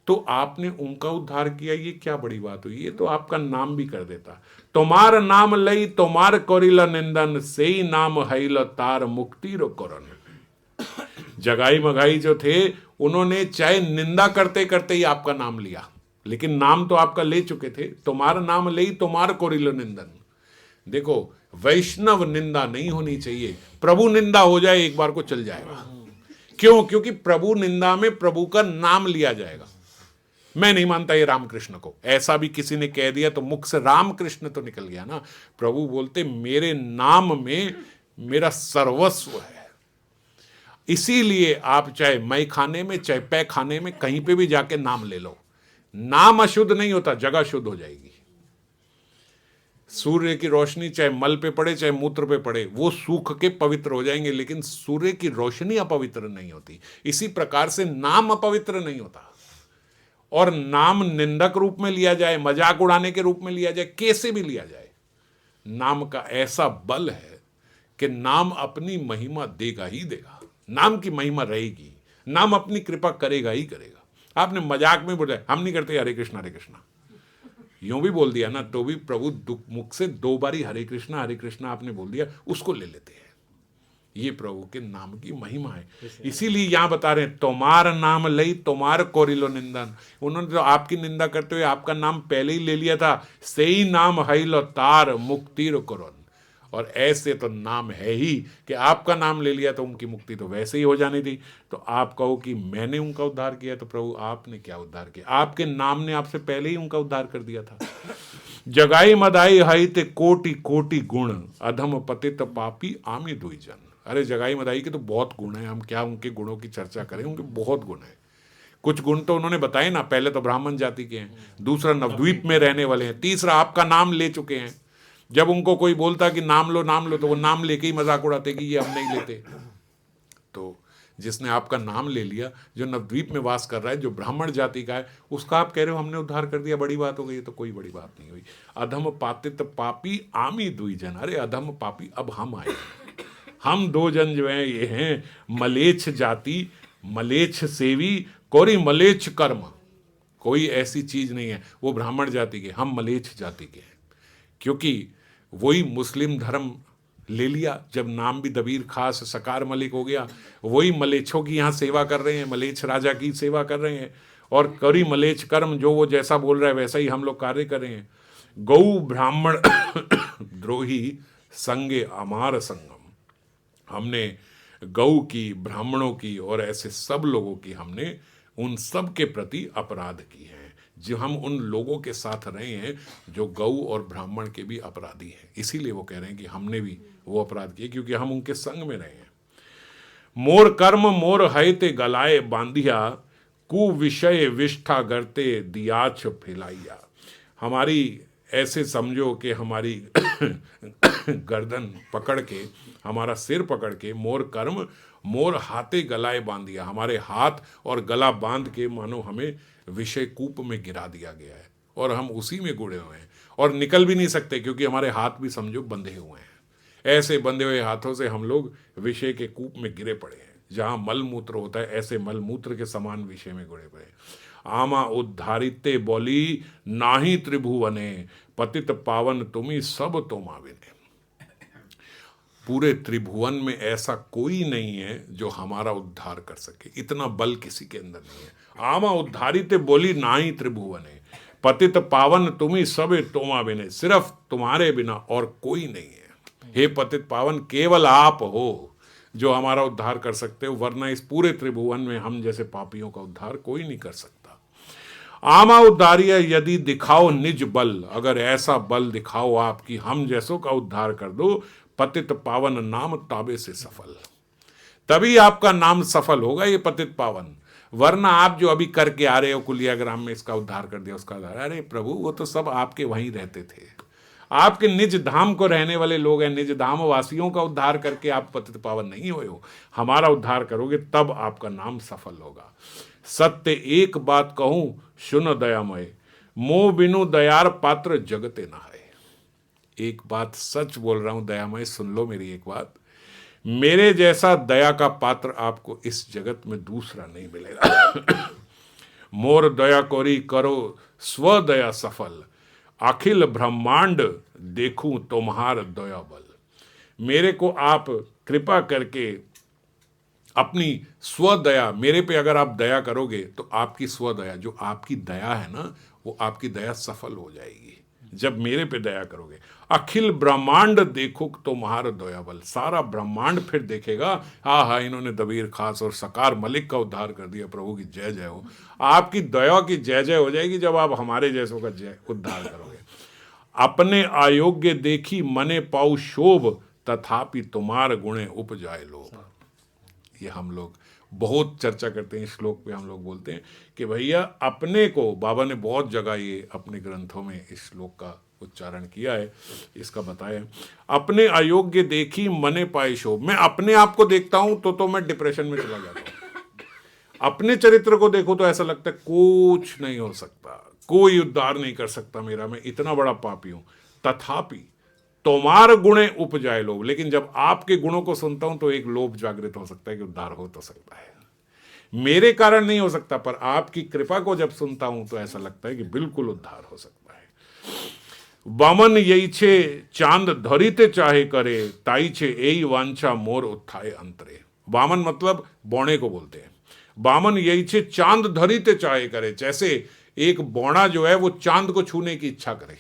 तो आपने उनका उद्धार किया, ये क्या बड़ी बात हुई। ये तो आपका नाम भी कर देता। तुम्हार नाम लई तुम्हार कोरिला निंदन, से ही नाम हईल तार मुक्ति रो करन। जगाई मगाई जो थे उन्होंने चाहे निंदा करते करते ही आपका नाम लिया, लेकिन नाम तो आपका ले चुके थे। तुम्हारा नाम ले तुम्हार कोरिलो निंदन। देखो वैष्णव निंदा नहीं होनी चाहिए, प्रभु निंदा हो जाए एक बार को चल जाएगा। क्यों? क्योंकि प्रभु निंदा में प्रभु का नाम लिया जाएगा। मैं नहीं मानता ये रामकृष्ण को, ऐसा भी किसी ने कह दिया तो मुख से रामकृष्ण तो निकल गया ना। प्रभु बोलते मेरे नाम में मेरा सर्वस्व है। इसीलिए आप चाहे मई खाने में चाहे पै खाने में कहीं पे भी जाके नाम ले लो, नाम अशुद्ध नहीं होता, जगह शुद्ध हो जाएगी। सूर्य की रोशनी चाहे मल पे पड़े चाहे मूत्र पे पड़े, वो सूख के पवित्र हो जाएंगे, लेकिन सूर्य की रोशनी अपवित्र नहीं होती। इसी प्रकार से नाम अपवित्र नहीं होता। और नाम निंदक रूप में लिया जाए, मजाक उड़ाने के रूप में लिया जाए, कैसे भी लिया जाए, नाम का ऐसा बल है कि नाम अपनी महिमा देगा ही देगा। नाम की महिमा रहेगी, नाम अपनी कृपा करेगा ही करेगा। आपने मजाक में बोला, हम नहीं करते हरे कृष्णा यूं भी बोल दिया ना तो भी प्रभु मुख से 2 बारी हरे कृष्णा आपने बोल दिया, उसको ले लेते हैं। ये प्रभु के नाम की महिमा है। इसीलिए यहां बता रहे हैं तुम्हार नाम लई तुम्हार कोरिलो निंदन। उन्होंने तो आपकी निंदा करते हुए आपका नाम पहले ही ले लिया था। सही नाम हईल तार मुक्ति करोन। और ऐसे तो नाम है ही कि आपका नाम ले लिया तो उनकी मुक्ति तो वैसे ही हो जानी थी। तो आप कहो कि मैंने उनका उद्धार किया, तो प्रभु आपने क्या उद्धार किया? आपके नाम ने आपसे पहले ही उनका उद्धार कर दिया था। जगाई मदाई हई ते कोटि कोटि गुण, अधम पतित पापी आमी दुई जन। अरे जगाई मदाई के तो बहुत गुण हैं, हम क्या उनके गुणों की चर्चा करें, उनके बहुत गुण हैं। कुछ गुण तो उन्होंने बताए ना, पहले तो ब्राह्मण जाति के हैं, दूसरा नवद्वीप में रहने वाले हैं, तीसरा आपका नाम ले चुके हैं। जब उनको कोई बोलता कि नाम लो तो वो नाम लेके ही मजाक उड़ाते कि ये हम नहीं लेते। तो जिसने आपका नाम ले लिया, जो नवद्वीप में वास कर रहा है, जो ब्राह्मण जाति का है, उसका आप कह रहे हो हमने उद्धार कर दिया, बड़ी बात हो गई। तो कोई बड़ी बात नहीं हुई। अधम पातित पापी आमी दुई जन। अरे अधम पापी अब हम आए, हम 2 जन जो हैं ये हैं मलेच्छ जाति, मलेच्छ सेवी, कोरी मलेच्छ कर्म। कोई ऐसी चीज नहीं है वो ब्राह्मण जाति के, हम मलेच्छ जाति के हैं। क्योंकि वही मुस्लिम धर्म ले लिया, जब नाम भी दबीर खास सकार मलिक हो गया, वही मलेच्छों की यहाँ सेवा कर रहे हैं, मलेच्छ राजा की सेवा कर रहे हैं। और करी मलेच्छ कर्म, जो वो जैसा बोल रहा है वैसा ही हम लोग कार्य कर रहे हैं। गौ ब्राह्मण द्रोही संगे अमार संगम। हमने गौ की, ब्राह्मणों की और ऐसे सब लोगों की हमने उन सब के प्रति अपराध की है। जो हम उन लोगों के साथ रहे हैं जो गौ और ब्राह्मण के भी अपराधी हैं। इसीलिए वो कह रहे हैं कि हमने भी वो अपराध किए, क्योंकि हम उनके संग में रहे हैं। मोर कर्म मोर हयते गलाए बांधिया, कु विषय विष्ठा करते दियाछ फैलाइया। हमारी ऐसे समझो कि हमारी गर्दन पकड़ के, हमारा सिर पकड़ के, मोर कर्म मोर हाथे गलाए बांध दिया, हमारे हाथ और गला बांध के मानो हमें विषय कूप में गिरा दिया गया है और हम उसी में गुड़े हुए हैं और निकल भी नहीं सकते, क्योंकि हमारे हाथ भी समझो बंधे हुए हैं। ऐसे बंधे हुए हाथों से हम लोग विषय के कूप में गिरे पड़े हैं। जहाँ मल मूत्र होता है, ऐसे मल मूत्र के समान विषय में गुड़े पड़े। आमा उद्धारिते बोली नाही त्रिभुवने, पतित पावन तुम्ही सब तोमाविने। पूरे त्रिभुवन में ऐसा कोई नहीं है जो हमारा उद्धार कर सके, इतना बल किसी के अंदर नहीं है। आमा उद्धारिते बोली नाही त्रिभुवने, पतित पावन तुम्ही सब तोमाविने। सिर्फ तुम्हारे बिना और कोई नहीं है। हे पतित पावन, केवल आप हो जो हमारा उद्धार कर सकते हो, वरना इस पूरे त्रिभुवन में हम जैसे पापियों का उद्धार कोई नहीं कर सकता। आमा उद्धारिया यदि दिखाओ निज बल, अगर ऐसा बल दिखाओ आप कि हम जैसों का उद्धार कर दो, पतित पावन नाम ताबे से सफल, तभी आपका नाम सफल होगा ये पतित पावन। वरना आप जो अभी करके आ रहे हो कुलियाग्राम में इसका उद्धार कर दिया, उसका उद्धार, अरे प्रभु वो तो सब आपके वहीं रहते थे, आपके निज धाम को रहने वाले लोग हैं, निज धाम वासियों का उद्धार करके आप पतित पावन नहीं हुए हो। हमारा उद्धार करोगे तब आपका नाम सफल होगा। सत्य एक बात कहूं सुन दयामय, मोह बिनु दयार पात्र जगते न है। एक बात सच बोल रहा हूं दयामय, सुन लो मेरी एक बात, मेरे जैसा दया का पात्र आपको इस जगत में दूसरा नहीं मिलेगा। मोर दया कोरी करो स्व दया सफल, अखिल ब्रह्मांड देखूं तुम्हार दया बल। मेरे को आप कृपा करके अपनी स्वदया, मेरे पे अगर आप दया करोगे तो आपकी स्वदया, जो आपकी दया है ना, वो आपकी दया सफल हो जाएगी जब मेरे पे दया करोगे। अखिल ब्रह्मांड देखो तुम्हारा दया बल, सारा ब्रह्मांड फिर देखेगा, हाँ हाँ इन्होंने दबीर खास और सकार मलिक का उद्धार कर दिया, प्रभु की जय जय हो। आपकी दया की जय जय हो जाएगी जब आप हमारे जैसों का जय उद्धार करोगे। अपने अयोग्य देखी मने पाऊ शोभ, तथापि तुम्हार गुणे उपजाए लोभ। ये हम लोग बहुत चर्चा करते हैं, इस श्लोक पे हम लोग बोलते हैं कि भैया अपने को, बाबा ने बहुत जगह ये अपने ग्रंथों में इस श्लोक का उच्चारण किया है, इसका बताया। अपने अयोग्य देखी मने पाए शोभ, मैं अपने आप को देखता हूं तो मैं डिप्रेशन में चला जाता हूं। अपने चरित्र को देखो तो ऐसा लगता है कुछ नहीं हो सकता, कोई उद्धार नहीं कर सकता मेरा, मैं इतना बड़ा पापी हूं। तथापि तुम्हार गुणे उपजाए लोभ, लेकिन जब आपके गुणों को सुनता हूं तो एक लोभ जागृत हो सकता है कि उद्धार हो तो सकता है। मेरे कारण नहीं हो सकता, पर आपकी कृपा को जब सुनता हूं तो ऐसा लगता है कि बिल्कुल उद्धार हो सकता है। वामन यही छे चांद धरिते चाहे करे, ताई छे यही वांछा मोर उत्थाए अंतरे। वामन मतलब बौणे को बोलते हैं। वामन यही छे चांद धरिते चाहे करे, जैसे एक बौना जो है वो चांद को छूने की इच्छा करे।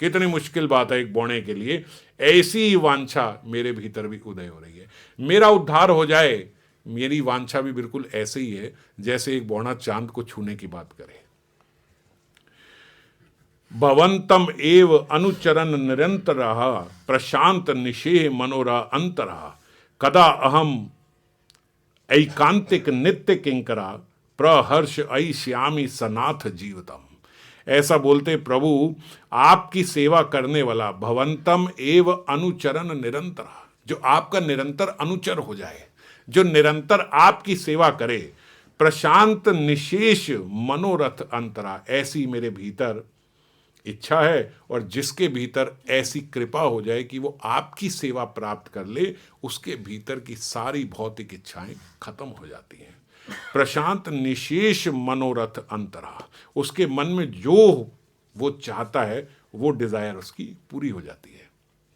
कितनी मुश्किल बात है एक बौने के लिए, ऐसी ही वांछा मेरे भीतर भी उदय हो रही है। मेरा उद्धार हो जाए, मेरी वांछा भी बिल्कुल ऐसे ही है जैसे एक बौना चांद को छूने की बात करे। भवंतम एव अनुचरण निरंतर, प्रशांत निशेह मनोरा अंतरा, कदा अहम ऐकांतिक नित्य किंकरा, प्रहर्ष ऐ श्यामी सनाथ जीवतम। ऐसा बोलते प्रभु, आपकी सेवा करने वाला, भवंतम एव अनुचरण निरंतर, जो आपका निरंतर अनुचर हो जाए, जो निरंतर आपकी सेवा करे, प्रशांत निशेष मनोरथ अंतरा, ऐसी मेरे भीतर इच्छा है, और जिसके भीतर ऐसी कृपा हो जाए कि वो आपकी सेवा प्राप्त कर ले, उसके भीतर की सारी भौतिक इच्छाएं खत्म हो जाती हैं। प्रशांत निशेष मनोरथ अंतरा, उसके मन में जो वो चाहता है वो डिजायर उसकी पूरी हो जाती है।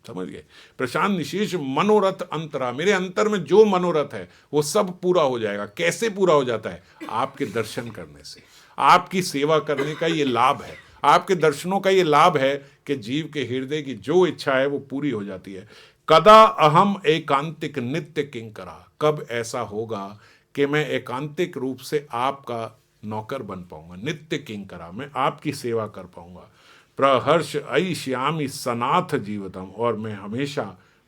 समझ गए? प्रशांत निशेष मनोरथ अंतरा, मेरे अंतर में जो मनोरथ है वो सब पूरा हो जाएगा। कैसे पूरा हो जाता है? आपके दर्शन करने से, आपकी सेवा करने का ये लाभ है, आपके दर्शनों का ये लाभ है कि जीव के हृदय की जो इच्छा है वो पूरी हो जाती है। कदा अहम एकांतिक नित्य किंकरा, कब ऐसा होगा कि मैं एकांतिक रूप से आपका नौकर बन पाऊंगा, नित्य किंकरा, मैं आपकी सेवा कर पाऊंगा। प्रहर्ष ऐ श्यामी सनाथ जीवतम, और मैं हमेशा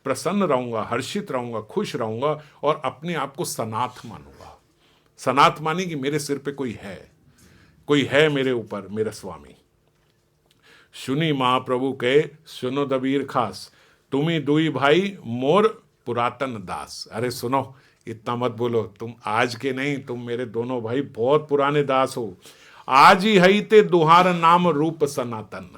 प्रसन्न रहूंगा, हर्षित रहूंगा, खुश रहूंगा, और अपने आप को सनाथ मानूंगा। सनाथ मानी कि मेरे सिर पे कोई है मेरे ऊपर, मेरा स्वामी। सुनी महाप्रभु के सुनो दबीर खास, तुम्ही दुई भाई मोर पुरातन दास। अरे सुनो, इतना मत बोलो, तुम आज के नहीं, तुम मेरे दोनों भाई बहुत पुराने दास हो। आज ही हई ते दुहार नाम रूप सनातन,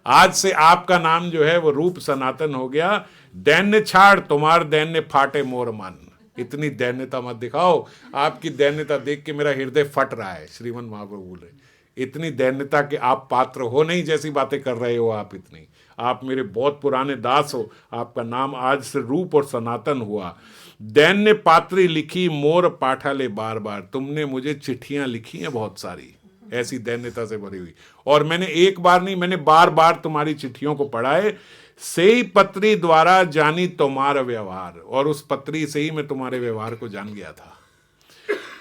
आज से आपका नाम जो है वो रूप सनातन हो गया। दैन्य छाड़ तुम्हार दैन्य फाटे मोर मन, इतनी दैन्यता मत दिखाओ, आपकी दैन्यता देख के मेरा हृदय फट रहा है। श्रीमन महाप्रभु बोले, इतनी दैन्यता के आप पात्र हो नहीं, जैसी बातें कर रहे हो आप, इतनी आप मेरे बहुत पुराने दास हो, आपका नाम आज से रूप और सनातन हुआ। दैन्य पात्री लिखी मोर पाठाले बार बार, तुमने मुझे चिट्ठियां लिखी हैं बहुत सारी, ऐसी दैन्यता से भरी हुई, और मैंने एक बार नहीं, मैंने बार बार तुम्हारी चिट्ठियों को पढ़ा है। से ही पत्री द्वारा जानी तुम्हारा व्यवहार, और उस पत्री से ही मैं तुम्हारे व्यवहार को जान गया था,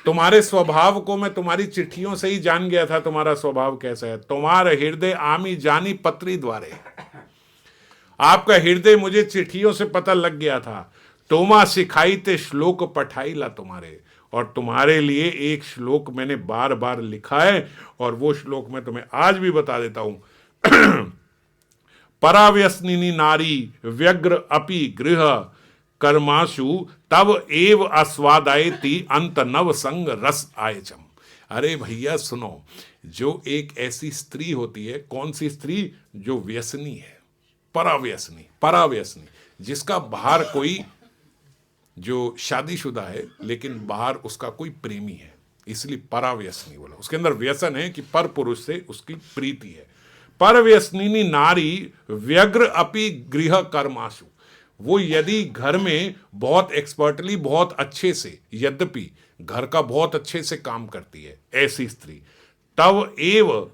तुम्हारे स्वभाव को मैं तुम्हारी चिट्ठियों से ही जान गया था, तुम्हारा स्वभाव कैसा है। तुम्हारा हृदय आमी जानी पत्री द्वारे, आपका हृदय मुझे चिट्ठियों से पता लग गया था। तोमा सिखाई ते श्लोक पठाई ला तुम्हारे, और तुम्हारे लिए एक श्लोक मैंने बार बार लिखा है, और वो श्लोक मैं तुम्हें आज भी बता देता हूं। पराव्यसनिनी नारी व्यग्र अपि गृह कर्माशु तब एव आस्वादयति अंत नव संग रस आयचम। अरे भैया सुनो, जो एक ऐसी स्त्री होती है, कौन सी स्त्री, जो व्यसनी है, पराव्यसनी, पराव्यसनी, जिसका बाहर कोई, जो शादीशुदा है लेकिन बाहर उसका कोई प्रेमी है, इसलिए पराव्यसनी बोला। उसके अंदर व्यसन है कि पर पुरुष से उसकी प्रीति है। परव्यसनिनी नारी व्यग्र अपि गृह कर्माशु, वो यदि घर में बहुत एक्सपर्टली, बहुत अच्छे से, यद्यपि घर का बहुत अच्छे से काम करती है ऐसी स्त्री, तव एव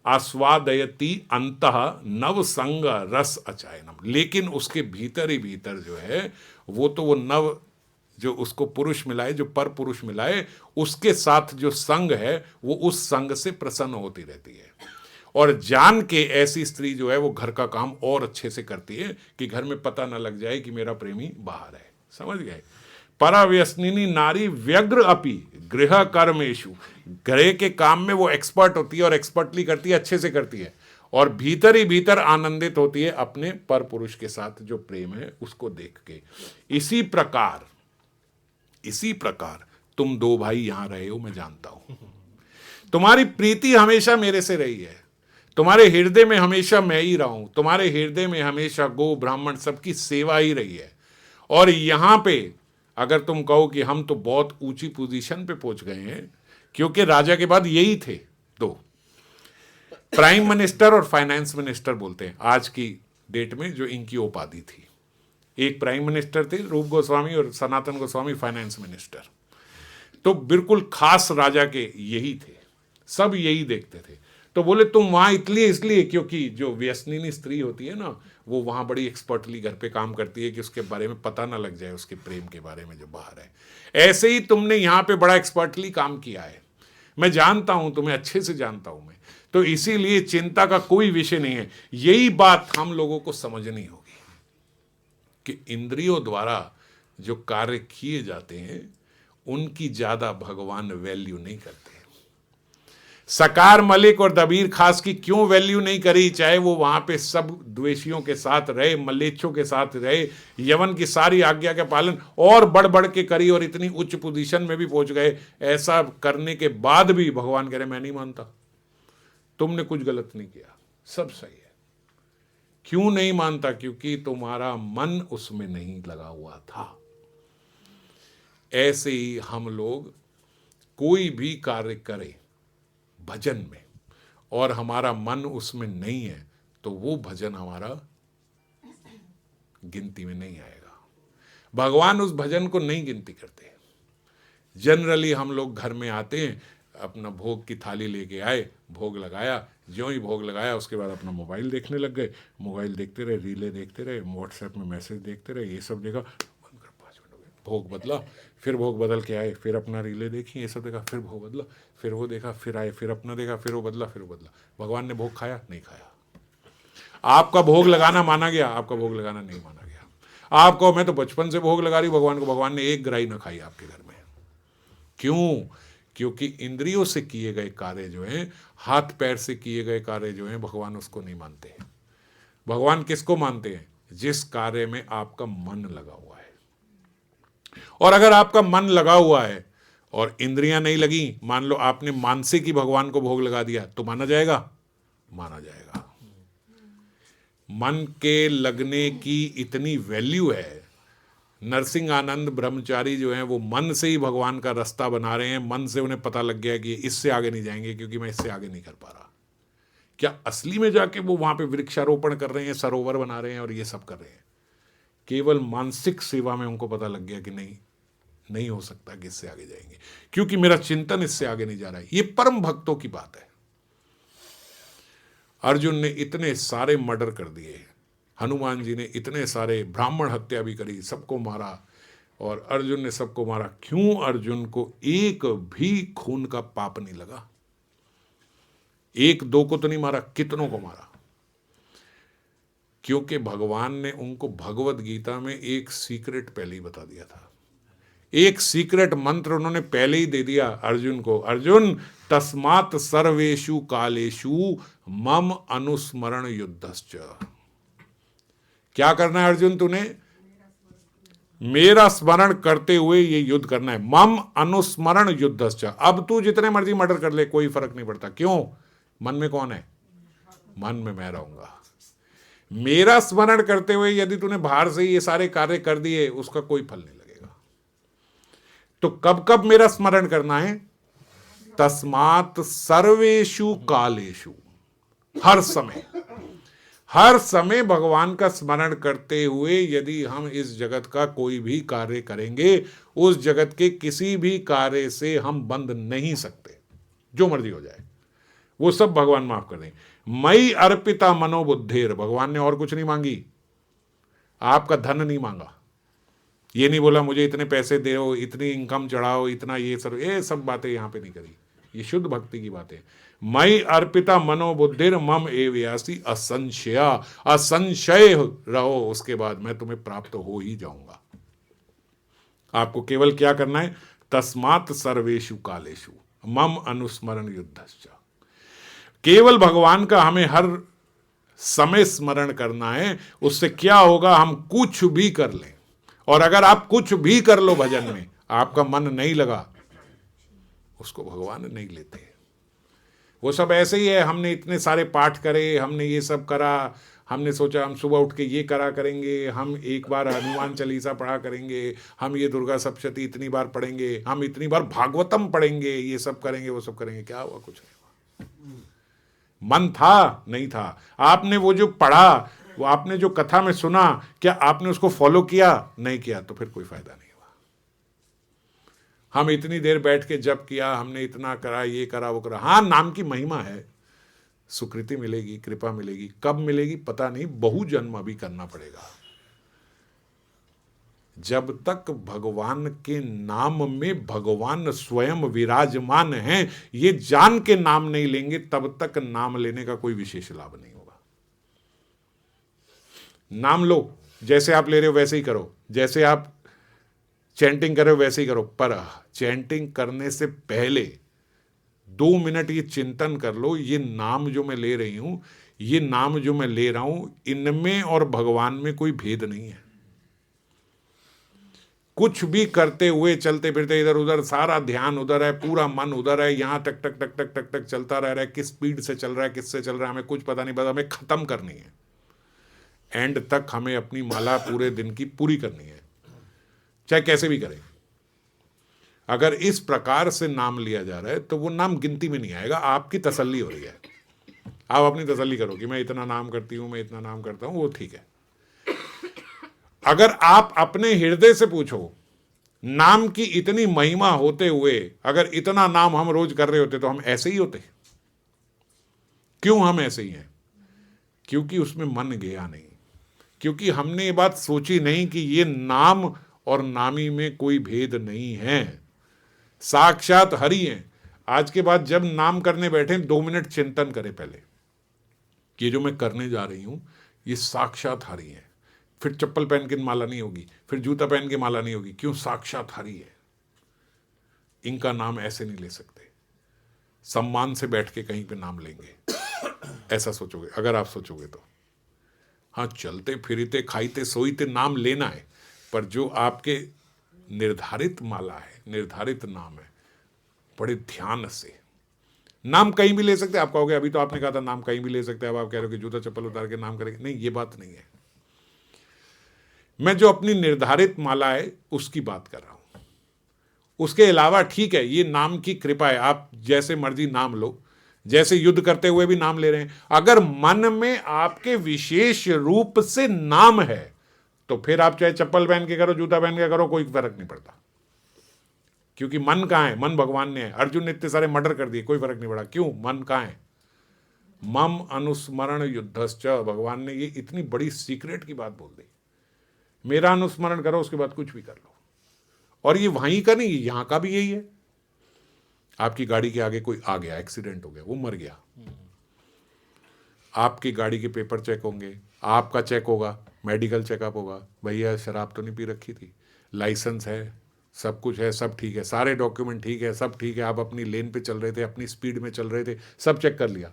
आस्वादयति अंतः नव संग रस अचायनम, लेकिन उसके भीतर ही भीतर जो है वो नव, जो उसको पुरुष मिलाए, जो पर पुरुष मिलाए, उसके साथ जो संग है वो उस संग से प्रसन्न होती रहती है। और जान के ऐसी स्त्री जो है वो घर का काम और अच्छे से करती है कि घर में पता न लग जाए कि मेरा प्रेमी बाहर है। समझ गए? पराव्यसनिनी नारी व्यग्र अपि गृह कर्मेशु, गृह के काम में वो एक्सपर्ट होती है और एक्सपर्टली करती है, अच्छे से करती है, और भीतर ही भीतर आनंदित होती है अपने पर पुरुष के साथ जो प्रेम है उसको देख के। इसी प्रकार तुम दो भाई यहां रहे हो, मैं जानता हूं, तुम्हारी प्रीति हमेशा मेरे से रही है, तुम्हारे हृदय में हमेशा मैं ही रहा हूं, तुम्हारे हृदय में हमेशा गो ब्राह्मण सबकी सेवा ही रही है। और यहां पे अगर तुम कहो कि हम तो बहुत ऊंची पोजीशन पे पहुंच गए हैं, क्योंकि राजा के बाद यही थे दो, प्राइम मिनिस्टर और फाइनेंस मिनिस्टर बोलते हैं आज की डेट में, जो इनकी उपाधि थी। एक प्राइम मिनिस्टर थे रूप गोस्वामी और सनातन गोस्वामी फाइनेंस मिनिस्टर, तो बिल्कुल खास राजा के यही थे, सब यही देखते थे। तो बोले तुम वहां इसलिए क्योंकि जो व्यसनिनी स्त्री होती है ना, वो वहां बड़ी एक्सपर्टली घर पे काम करती है कि उसके बारे में पता ना लग जाए, उसके प्रेम के बारे में जो बाहर है। ऐसे ही तुमने यहाँ पे बड़ा एक्सपर्टली काम किया है, मैं जानता हूं, तुम्हें अच्छे से जानता हूं मैं, तो इसीलिए चिंता का कोई विषय नहीं है। यही बात हम लोगों को समझनी होगी कि इंद्रियों द्वारा जो कार्य किए जाते हैं उनकी ज्यादा भगवान वैल्यू नहीं करते। सकार मलिक और दबीर खास की क्यों वैल्यू नहीं करी, चाहे वो वहां पे सब द्वेषियों के साथ रहे, मलेच्छों के साथ रहे, यवन की सारी आज्ञा का पालन और बढ़ बढ़ के करी और इतनी उच्च पोजीशन में भी पहुंच गए, ऐसा करने के बाद भी भगवान कह रहे मैं नहीं मानता, तुमने कुछ गलत नहीं किया, सब सही है। क्यों नहीं मानता? क्योंकि तुम्हारा मन उसमें नहीं लगा हुआ था। ऐसे ही हम लोग कोई भी कार्य करें भजन में और हमारा मन उसमें नहीं है, तो वो भजन हमारा गिनती में नहीं आएगा। भगवान उस भजन को नहीं गिनती करते। जनरली हम लोग घर में आते हैं, अपना भोग की थाली लेके आए, भोग लगाया, ज्यों ही भोग लगाया उसके बाद अपना मोबाइल देखने लग गए, मोबाइल देखते रहे, रीलें देखते रहे, व्हाट्सएप में मैसेज देखते रहे, ये सब देखा, बंद कर, 5 मिनट हो गए, भोग बदला, फिर भोग बदल के आए, फिर अपना रीले देखी, ये सब देखा, फिर भोग बदला, फिर वो देखा, फिर आए, फिर अपना देखा, फिर वो बदला, फिर वो बदला। भगवान ने भोग खाया? नहीं खाया। आपका भोग लगाना माना गया? आपका भोग लगाना नहीं माना गया। आपको मैं तो बचपन से भोग लगा रही हूं भगवान को, भगवान ने एक ग्राही ना खाई आपके घर में। क्यों? क्योंकि इंद्रियों से किए गए कार्य जो हैं, हाथ पैर से किए गए कार्य जो हैं, भगवान उसको नहीं मानते। भगवान किसको मानते हैं? जिस कार्य में आपका मन लगा हुआ है। और अगर आपका मन लगा हुआ है और इंद्रियां नहीं लगी, मान लो आपने मानसिक ही भगवान को भोग लगा दिया, तो माना जाएगा? माना जाएगा। मन के लगने की इतनी वैल्यू है। नरसिंह आनंद ब्रह्मचारी जो हैं वो मन से ही भगवान का रास्ता बना रहे हैं, मन से उन्हें पता लग गया कि इससे आगे नहीं जाएंगे क्योंकि मैं इससे आगे नहीं कर पा रहा। क्या असली में जाके वो वहां पे वृक्षारोपण कर रहे हैं, सरोवर बना रहे हैं और ये सब कर रहे हैं? केवल मानसिक सेवा में उनको पता लग गया कि नहीं हो सकता कि इससे आगे जाएंगे, क्योंकि मेरा चिंतन इससे आगे नहीं जा रहा है। ये परम भक्तों की बात है। अर्जुन ने इतने सारे मर्डर कर दिए, हनुमान जी ने इतने सारे ब्राह्मण हत्या भी करी, सबको मारा, और अर्जुन ने सबको मारा। क्यों? अर्जुन को एक भी खून का पाप नहीं लगा। एक दो को तो नहीं मारा, कितनों को मारा? क्योंकि भगवान ने उनको भगवत गीता में एक सीक्रेट पहले ही बता दिया था। एक सीक्रेट मंत्र उन्होंने पहले ही दे दिया अर्जुन को, अर्जुन तस्मात् सर्वेषु कालेषु मम अनुस्मरण युद्धश्च। क्या करना है अर्जुन तूने? मेरा स्मरण करते हुए ये युद्ध करना है। मम अनुस्मरण युद्धश्च। अब तू जितने मर्जी मर्डर कर ले, कोई फर्क नहीं पड़ता। क्यों? मन में कौन है? मन में मैं रहूंगा। मेरा स्मरण करते हुए यदि तूने बाहर से ये सारे कार्य कर दिए, उसका कोई फल नहीं लगेगा। तो कब कब मेरा स्मरण करना है? तस्मात् सर्वेषु कालेषु। हर समय, हर समय भगवान का स्मरण करते हुए यदि हम इस जगत का कोई भी कार्य करेंगे, उस जगत के किसी भी कार्य से हम बंध नहीं सकते, जो मर्जी हो जाए, वो सब भगवान माफ कर दें। मई अर्पिता मनोबुद्धिर। भगवान ने और कुछ नहीं मांगी, आपका धन नहीं मांगा, ये नहीं बोला मुझे इतने पैसे दो, इतनी इनकम चढ़ाओ, इतना ये सब बातें यहां पे नहीं करी। ये शुद्ध भक्ति की बातें। मई अर्पिता मनोबुद्धिर मम एवयासी असंशया। असंशय रहो, उसके बाद मैं तुम्हें प्राप्त हो ही जाऊंगा। आपको केवल क्या करना है? तस्मात् सर्वेषु कालेषु मम अनुस्मरण युद्धश्च। केवल भगवान का हमें हर समय स्मरण करना है। उससे क्या होगा? हम कुछ भी कर लें, और अगर आप कुछ भी कर लो भजन में, आपका मन नहीं लगा, उसको भगवान नहीं लेते। वो सब ऐसे ही है, हमने इतने सारे पाठ करे, हमने ये सब करा, हमने सोचा हम सुबह उठ के ये करा करेंगे, हम एक बार हनुमान चालीसा पढ़ा करेंगे, हम ये दुर्गा सप्तशती इतनी बार पढ़ेंगे, हम इतनी बार भागवतम पढ़ेंगे, ये सब करेंगे, वो सब करेंगे। क्या हुआ? कुछ नहीं हुआ। मन था? नहीं था। आपने वो जो पढ़ा, वो आपने जो कथा में सुना, क्या आपने उसको फॉलो किया? नहीं किया, तो फिर कोई फायदा नहीं हुआ। हम इतनी देर बैठ के जप किया, हमने इतना करा, ये करा, वो करा। हाँ, नाम की महिमा है, सुकृति मिलेगी, कृपा मिलेगी। कब मिलेगी पता नहीं, बहु जन्म अभी करना पड़ेगा। जब तक भगवान के नाम में भगवान स्वयं विराजमान हैं, ये जान के नाम नहीं लेंगे, तब तक नाम लेने का कोई विशेष लाभ नहीं होगा। नाम लो, जैसे आप ले रहे हो वैसे ही करो, जैसे आप चैंटिंग कर रहे हो वैसे ही करो, पर चैंटिंग करने से पहले 2 मिनट ये चिंतन कर लो, ये नाम जो मैं ले रही हूं, ये नाम जो मैं ले रहा हूं, इनमें और भगवान में कोई भेद नहीं है। कुछ भी करते हुए, चलते फिरते इधर उधर, सारा ध्यान उधर है, पूरा मन उधर है, यहां तक टक टक टक टक टक चलता रह रहा है। किस स्पीड से चल रहा है, किससे चल रहा है, हमें कुछ पता नहीं, पता हमें खत्म करनी है। एंड तक हमें अपनी माला पूरे दिन की पूरी करनी है, चाहे कैसे भी करें। अगर इस प्रकार से नाम लिया जा रहा है तो वो नाम गिनती में नहीं आएगा। आपकी तसल्ली हो रही है, आप अपनी तसल्ली करो कि मैं इतना नाम करती हूं, मैं इतना नाम करता हूं, वो ठीक है। अगर आप अपने हृदय से पूछो, नाम की इतनी महिमा होते हुए अगर इतना नाम हम रोज कर रहे होते तो हम ऐसे ही होते? क्यों हम ऐसे ही हैं? क्योंकि उसमें मन गया नहीं, क्योंकि हमने ये बात सोची नहीं कि ये नाम और नामी में कोई भेद नहीं है, साक्षात हरि हैं। आज के बाद जब नाम करने बैठे 2 मिनट चिंतन करें पहले कि ये जो मैं करने जा रही हूं ये साक्षात हरि है। फिर चप्पल पहन के माला नहीं होगी, फिर जूता पहन के माला नहीं होगी। क्यों? साक्षात हरि है। इनका नाम ऐसे नहीं ले सकते, सम्मान से बैठ के कहीं पे नाम लेंगे, ऐसा सोचोगे अगर आप सोचोगे तो। हाँ, चलते फिरते खाईते सोईते नाम लेना है, पर जो आपके निर्धारित माला है, निर्धारित नाम है, बड़े ध्यान से। नाम कहीं भी ले सकते हैं। आप कहोगे अभी तो आपने कहा था नाम कहीं भी ले सकते हैं, अब आप कह रहे हो कि जूता चप्पल उतार के नाम करेंगे। नहीं, ये बात नहीं है। मैं जो अपनी निर्धारित माला है उसकी बात कर रहा हूं। उसके अलावा ठीक है, ये नाम की कृपा है, आप जैसे मर्जी नाम लो, जैसे युद्ध करते हुए भी नाम ले रहे हैं। अगर मन में आपके विशेष रूप से नाम है तो फिर आप चाहे चप्पल पहन के करो, जूता पहन के करो, कोई फर्क नहीं पड़ता। क्योंकि मन कहाँ है? मन भगवान ने है। अर्जुन ने इतने सारे मर्डर कर दिए, कोई फर्क नहीं पड़ा। क्यों? मन कहाँ है? मम अनुस्मरण युद्धश्च। भगवान ने ये इतनी बड़ी सीक्रेट की बात बोल दी, मेरा अनुस्मरण करो, उसके बाद कुछ भी कर लो। और ये वहीं का नहीं, यहां का भी यही है। आपकी गाड़ी के आगे कोई आ गया, एक्सीडेंट हो गया, वो मर गया, आपकी गाड़ी के पेपर चेक होंगे, आपका चेक होगा, मेडिकल चेकअप होगा, भैया शराब तो नहीं पी रखी थी, लाइसेंस है, सब कुछ है, सब ठीक है, सारे डॉक्यूमेंट ठीक है, सब ठीक है, आप अपनी लेन पे चल रहे थे, अपनी स्पीड में चल रहे थे, सब चेक कर लिया,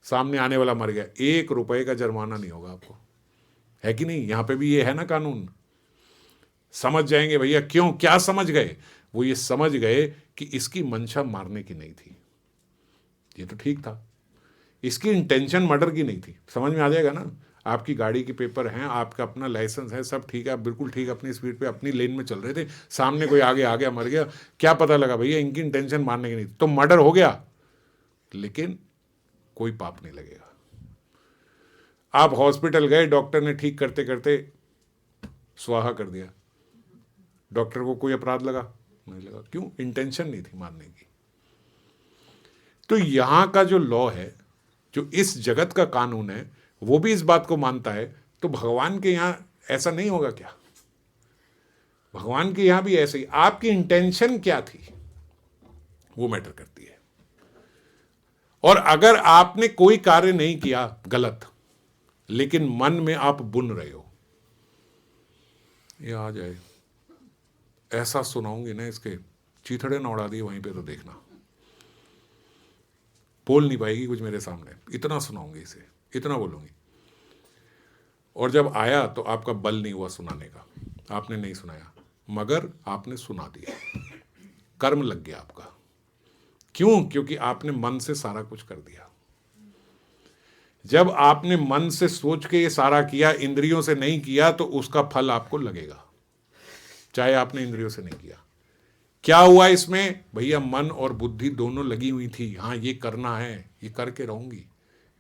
सामने आने वाला मर गया, 1 रुपए का जुर्माना नहीं होगा आपको। है कि नहीं? यहां पे भी ये है ना कानून। समझ जाएंगे भैया, क्यों, क्या समझ गए? वो ये समझ गए कि इसकी मंशा मारने की नहीं थी, ये तो ठीक था, इसकी इंटेंशन मर्डर की नहीं थी। समझ में आ जाएगा ना? आपकी गाड़ी के पेपर हैं, आपका अपना लाइसेंस है, सब ठीक है, आप बिल्कुल ठीक अपनी स्पीड पे अपनी लेन में चल रहे थे, सामने कोई आगे आ गया, मर गया, क्या पता लगा भैया इनकी इंटेंशन मारने की नहीं, तो मर्डर हो गया, लेकिन कोई पाप नहीं लगेगा। आप हॉस्पिटल गए, डॉक्टर ने ठीक करते करते स्वाहा कर दिया, डॉक्टर को कोई अपराध लगा? नहीं लगा। क्यों? इंटेंशन नहीं थी मारने की। तो यहां का जो लॉ है, जो इस जगत का कानून है, वो भी इस बात को मानता है। तो भगवान के यहां ऐसा नहीं होगा क्या? भगवान के यहां भी ऐसे ही, आपकी इंटेंशन क्या थी वो मैटर करती है। और अगर आपने कोई कार्य नहीं किया गलत, लेकिन मन में आप बुन रहे हो, ये आ जाए, ऐसा सुनाऊंगी ना, इसके चीथड़े ना उड़ा दिए वहीं पे, तो देखना बोल नहीं पाएगी कुछ मेरे सामने, इतना सुनाऊंगी इसे, इतना बोलूंगी। और जब आया तो आपका बल नहीं हुआ सुनाने का, आपने नहीं सुनाया, मगर आपने सुना दिया, कर्म लग गया आपका। क्यों? क्योंकि आपने मन से सारा कुछ कर दिया। जब आपने मन से सोच के ये सारा किया, इंद्रियों से नहीं किया, तो उसका फल आपको लगेगा, चाहे आपने इंद्रियों से नहीं किया। क्या हुआ इसमें भैया? मन और बुद्धि दोनों लगी हुई थी, हाँ ये करना है, ये करके रहूंगी,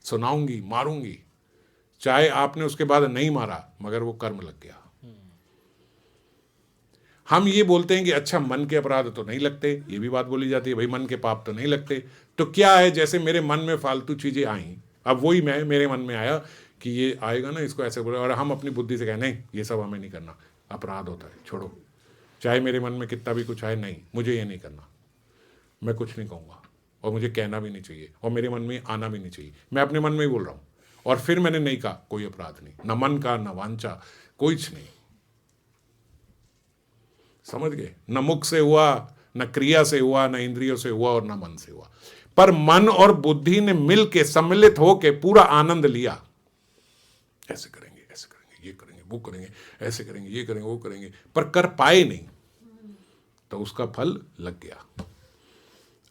सुनाऊंगी, मारूंगी, चाहे आपने उसके बाद नहीं मारा, मगर वो कर्म लग गया। हम ये बोलते हैं कि अच्छा मन के अपराध तो नहीं लगते, ये भी बात बोली जाती है, भाई मन के पाप तो नहीं लगते। तो क्या है, जैसे मेरे मन में फालतू चीजें आई, अब वही मैं, मेरे मन में आया कि ये आएगा ना, इसको ऐसे बोले, और हम अपनी बुद्धि से कहें नहीं ये सब हमें नहीं करना, अपराध होता है, छोड़ो, चाहे मेरे मन में कितना भी कुछ आए, नहीं मुझे ये नहीं करना, मैं कुछ नहीं कहूँगा, और मुझे कहना भी नहीं चाहिए, और मेरे मन में आना भी नहीं चाहिए, मैं अपने मन में ही बोल रहा हूँ, और फिर मैंने नहीं कहा, कोई अपराध नहीं, न मन का, न वांछा, कुछ नहीं। समझ गए? न मुख से हुआ, न क्रिया से हुआ, न इंद्रियों से हुआ, और न मन से हुआ, पर मन और बुद्धि ने मिलके सम्मिलित होके पूरा आनंद लिया। ऐसे करेंगे, ऐसे करेंगे, ये करेंगे, वो करेंगे, ऐसे करेंगे, ये करेंगे, वो करेंगे, पर कर पाए नहीं, तो उसका फल लग गया।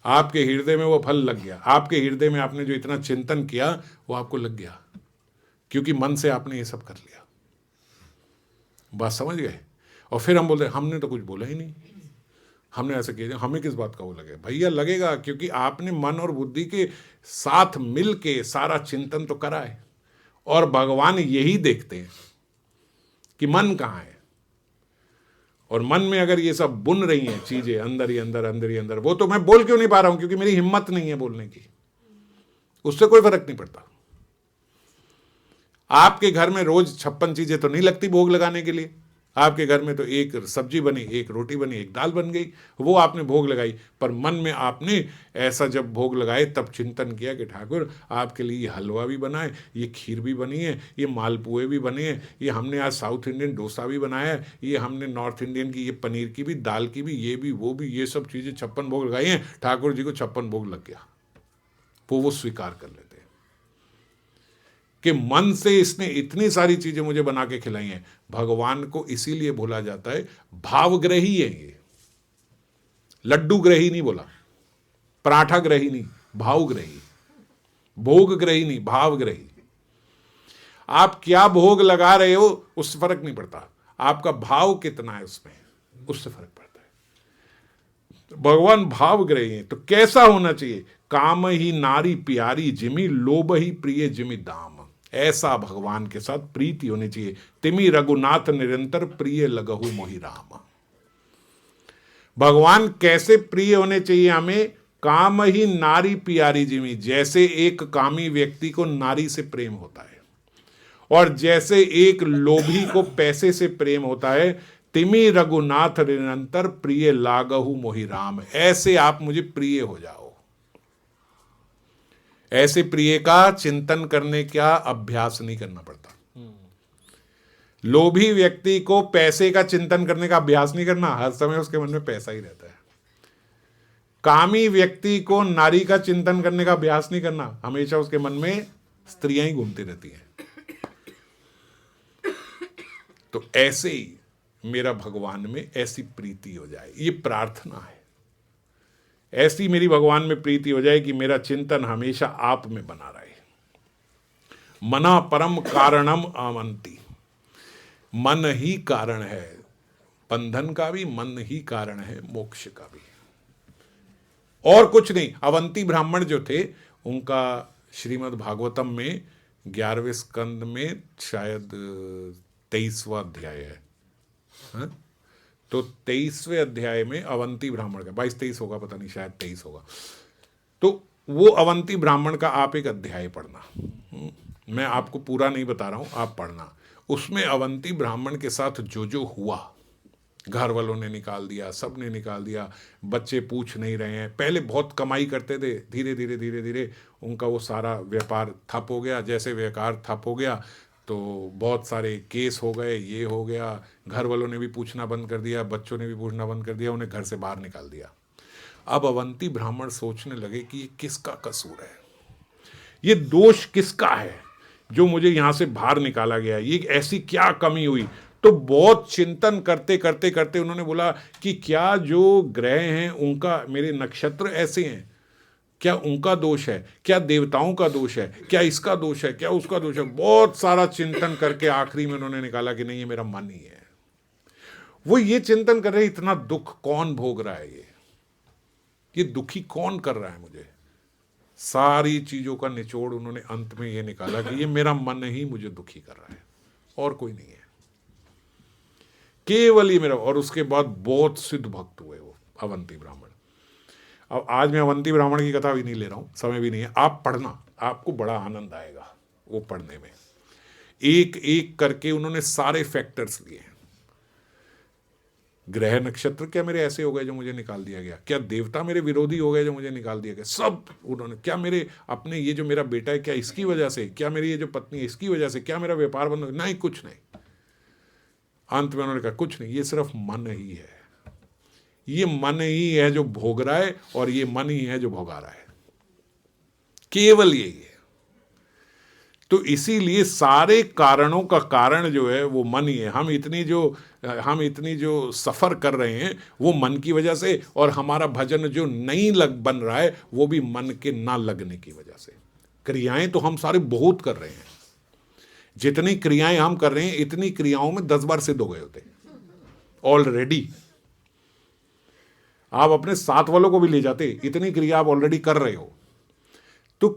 आपके हृदय में वो फल लग गया, आपके हृदय में आपने जो इतना चिंतन किया वो आपको लग गया, क्योंकि मन से आपने ये सब कर लिया। बात समझ गए? और फिर हम बोलते हैं हमने तो कुछ बोला ही नहीं, हमने ऐसे किया, हमें किस बात का वो लगे? भैया लगेगा, क्योंकि आपने मन और बुद्धि के साथ मिल के सारा चिंतन तो करा है। और भगवान यही देखते हैं कि मन कहाँ है, और मन में अगर ये सब बुन रही हैं चीजें अंदर ही अंदर, अंदर ही अंदर, वो तो मैं बोल क्यों नहीं पा रहा हूं? क्योंकि मेरी हिम्मत नहीं है बोलने की, उससे कोई फर्क नहीं पड़ता। आपके घर में रोज 56 चीजें तो नहीं लगती भोग लगाने के लिए, आपके घर में तो एक सब्जी बनी, एक रोटी बनी, एक दाल बन गई, वो आपने भोग लगाई, पर मन में आपने ऐसा जब भोग लगाए तब चिंतन किया कि ठाकुर आपके लिए ये हलवा भी बना है, ये खीर भी बनी है, ये मालपुए भी बने हैं, ये हमने आज साउथ इंडियन डोसा भी बनाया है, ये हमने नॉर्थ इंडियन की ये पनीर की भी, दाल की भी, ये भी, वो भी, ये सब चीज़ें 56 भोग लगाई हैं, ठाकुर जी को 56 भोग लग गया। वो स्वीकार कर लेते हैं कि मन से इसने इतनी सारी चीजें मुझे बना के खिलाई हैं। भगवान को इसीलिए बोला जाता है भावग्रही है ये, लड्डू ग्रही नहीं बोला, पराठा ग्रही नहीं, भावग्रही, भोग ग्रही नहीं, भावग्रही। आप क्या भोग लगा रहे हो उससे फर्क नहीं पड़ता, आपका भाव कितना है उसमें, उससे फर्क पड़ता है। भगवान भावग्रही है, तो कैसा होना चाहिए? काम ही नारी प्यारी जिमी, लोभ ही प्रिय जिमी दाम। ऐसा भगवान के साथ प्रीति होनी चाहिए। तिमी रघुनाथ निरंतर प्रिय लगहु मोहि राम। भगवान कैसे प्रिय होने चाहिए हमें? काम ही नारी प्यारी जिमी, जैसे एक कामी व्यक्ति को नारी से प्रेम होता है, और जैसे एक लोभी को पैसे से प्रेम होता है, तिमी रघुनाथ निरंतर प्रिय लागहु मोहि राम। ऐसे आप मुझे प्रिय हो जाओ। ऐसे प्रिय का चिंतन करने का अभ्यास नहीं करना पड़ता। लोभी व्यक्ति को पैसे का चिंतन करने का अभ्यास नहीं करना, हर समय उसके मन में पैसा ही रहता है। कामी व्यक्ति को नारी का चिंतन करने का अभ्यास नहीं करना, हमेशा उसके मन में स्त्रियां ही घूमती रहती हैं। तो ऐसे ही मेरा भगवान में ऐसी प्रीति हो जाए, ये प्रार्थना है। ऐसी मेरी भगवान में प्रीति हो जाए कि मेरा चिंतन हमेशा आप में बना रहे। मना परम कारणम अवंती, मन ही कारण है बंधन का भी, मन ही कारण है मोक्ष का भी, और कुछ नहीं। अवंती ब्राह्मण जो थे उनका श्रीमद् भागवतम में 11वें स्कंद में शायद 23वां अध्याय है, हाँ? तो 23वें अध्याय में अवंती ब्राह्मण का 22-23 होगा, पता नहीं, शायद 23 होगा। तो वो अवंती ब्राह्मण का आप एक अध्याय पढ़ना, मैं आपको पूरा नहीं बता रहा हूँ, आप पढ़ना। उसमें अवंती ब्राह्मण के साथ जो जो हुआ, घर वालों ने निकाल दिया, सब ने निकाल दिया, बच्चे पूछ नहीं रहे हैं। पहले बहुत कमाई करते थे, धीरे धीरे धीरे धीरे उनका वो सारा व्यापार ठप हो गया। जैसे व्यापार ठप हो गया तो बहुत सारे केस हो गए, ये हो गया, घर वालों ने भी पूछना बंद कर दिया, बच्चों ने भी पूछना बंद कर दिया, उन्हें घर से बाहर निकाल दिया। अब अवंती ब्राह्मण सोचने लगे कि ये किसका कसूर है, ये दोष किसका है जो मुझे यहाँ से बाहर निकाला गया, ये ऐसी क्या कमी हुई। तो बहुत चिंतन करते करते करते उन्होंने बोला कि क्या जो ग्रह हैं उनका, मेरे नक्षत्र ऐसे हैं, क्या उनका दोष है, क्या देवताओं का दोष है, क्या इसका दोष है, क्या उसका दोष है। बहुत सारा चिंतन करके आखिरी में उन्होंने निकाला कि नहीं, ये मेरा मन ही है। वो ये चिंतन कर रहे, इतना दुख कौन भोग रहा है, ये दुखी कौन कर रहा है मुझे। सारी चीजों का निचोड़ उन्होंने अंत में ये निकाला कि ये मेरा मन ही मुझे दुखी कर रहा है, और कोई नहीं है, केवल ये मेरा। और उसके बाद बहुत सिद्ध भक्त हुए वो अवंती ब्राह्मण। अब आज मैं अवंती ब्राह्मण की कथा भी नहीं ले रहा हूं, समय भी नहीं है, आप पढ़ना, आपको बड़ा आनंद आएगा वो पढ़ने में। एक एक करके उन्होंने सारे फैक्टर्स लिए। ग्रह नक्षत्र क्या मेरे ऐसे हो गए जो मुझे निकाल दिया गया, क्या देवता मेरे विरोधी हो गए जो मुझे निकाल दिया गया, सब उन्होंने। क्या मेरे अपने ये जो मेरा बेटा है क्या इसकी वजह से, क्या मेरी ये जो पत्नी है इसकी वजह से, क्या मेरा व्यापार बंद हो, नहीं, कुछ नहीं। अंत में उन्होंने कहा कुछ नहीं, ये सिर्फ मन ही है, ये मन ही है जो भोग रहा है, और ये मन ही है जो भोगा रहा है, केवल यही है। तो इसीलिए सारे कारणों का कारण जो है वो मन ही है। हम इतनी जो सफर कर रहे हैं वो मन की वजह से, और हमारा भजन जो नहीं बन रहा है वो भी मन के ना लगने की वजह से। क्रियाएं तो हम सारे बहुत कर रहे हैं, जितनी क्रियाएं हम कर रहे हैं इतनी क्रियाओं में 10 बार सिद्ध हो गए होते ऑलरेडी। आप अपने साथ वालों को भी ले जाते, इतनी क्रिया आप ऑलरेडी कर रहे हो। तो